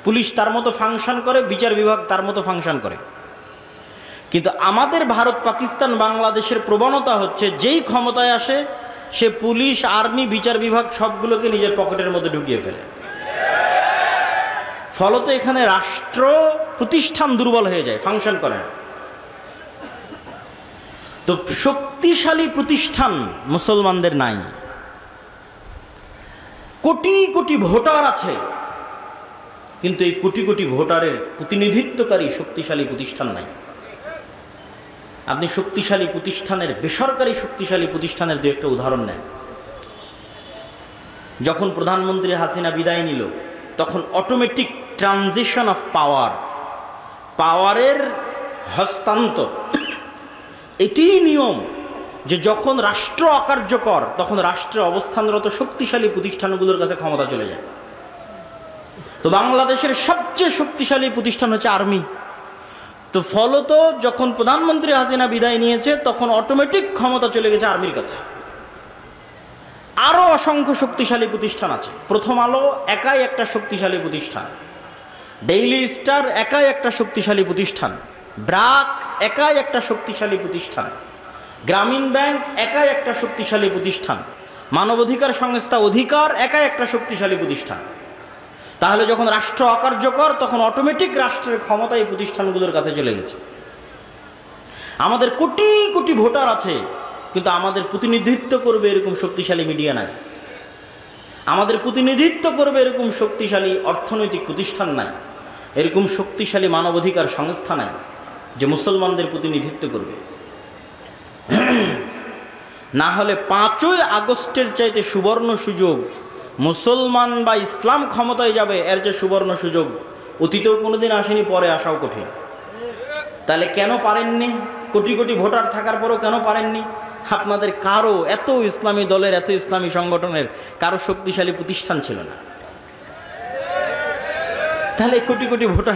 Speaker 1: পুলিশ তার মতো ফাংশন করে, বিচার বিভাগ তার মতো ফাংশন করে। কিন্তু আমাদের ভারত, পাকিস্তান, বাংলাদেশের প্রবণতা হচ্ছে যেই ক্ষমতায় আসে সে পুলিশ, আর্মি, বিচার বিভাগ সবগুলোকে নিজের পকেটের মধ্যে ঢুকিয়ে ফেলে। ফলত এখানে রাষ্ট্র প্রতিষ্ঠান দুর্বল হয়ে যায়, ফাংশন করে না। তো শক্তিশালী প্রতিষ্ঠান মুসলমানদের নাই। কোটি কোটি ভোটার আছে, কিন্তু এই কোটি কোটি ভোটারের প্রতিনিধিত্বকারী শক্তিশালী প্রতিষ্ঠান নাই। আপনি শক্তিশালী প্রতিষ্ঠানের, বেসরকারি শক্তিশালী প্রতিষ্ঠানের 2-1টা উদাহরণ নেন। যখন প্রধানমন্ত্রী হাসিনা বিদায় নিল, তখন অটোমেটিক ট্রানজিশন অফ পাওয়ার, পাওয়ারের হস্তান্তর, এটিই নিয়ম যে যখন রাষ্ট্র অকার্যকর তখন রাষ্ট্রের অবস্থানরত শক্তিশালী প্রতিষ্ঠানগুলোর কাছে ক্ষমতা চলে যায়। তো বাংলাদেশের সবচেয়ে শক্তিশালী প্রতিষ্ঠান হচ্ছে আর্মি। তো ফলত যখন প্রধানমন্ত্রী হাসিনা বিদায় নিয়েছে তখন অটোমেটিক ক্ষমতা চলে গেছে আর্মির কাছে। আরও অসংখ্য শক্তিশালী প্রতিষ্ঠান আছে। প্রথম আলো একাই একটা শক্তিশালী প্রতিষ্ঠান, ডেইলি স্টার একাই একটা শক্তিশালী প্রতিষ্ঠান, ব্রাক একাই একটা শক্তিশালী প্রতিষ্ঠান, গ্রামীণ ব্যাংক একাই একটা শক্তিশালী প্রতিষ্ঠান, মানবাধিকার সংস্থা অধিকার একাই একটা শক্তিশালী প্রতিষ্ঠান। তাহলে যখন রাষ্ট্র অকার্যকর তখন অটোমেটিক রাষ্ট্রের ক্ষমতা এই প্রতিষ্ঠানগুলোর কাছে চলে গেছে। আমাদের কোটি কোটি ভোটার আছে, কিন্তু আমাদের প্রতিনিধিত্ব করবে এরকম শক্তিশালী মিডিয়া নাই, আমাদের প্রতিনিধিত্ব করবে এরকম শক্তিশালী অর্থনৈতিক প্রতিষ্ঠান নাই, এরকম শক্তিশালী মানবাধিকার সংস্থা নাই যে মুসলমানদের প্রতিনিধিত্ব করবে। না হলে 5ই আগস্টের চাইতে সুবর্ণ সুযোগ মুসলমান বা ইসলাম ক্ষমতায় যাবে, এর যে সুবর্ণ সুযোগ অতীতেও কোনোদিন আসেনি, পরে আসাও কঠিন। তাহলে কেন পারেননি? কোটি কোটি ভোটার থাকার পরও কেন পারেননি? আপনাদের কারো, এত ইসলামী দলের, এত ইসলামী সংগঠনের কারো শক্তিশালী প্রতিষ্ঠান ছিল না। তাহলে কোটি কোটি ভোটার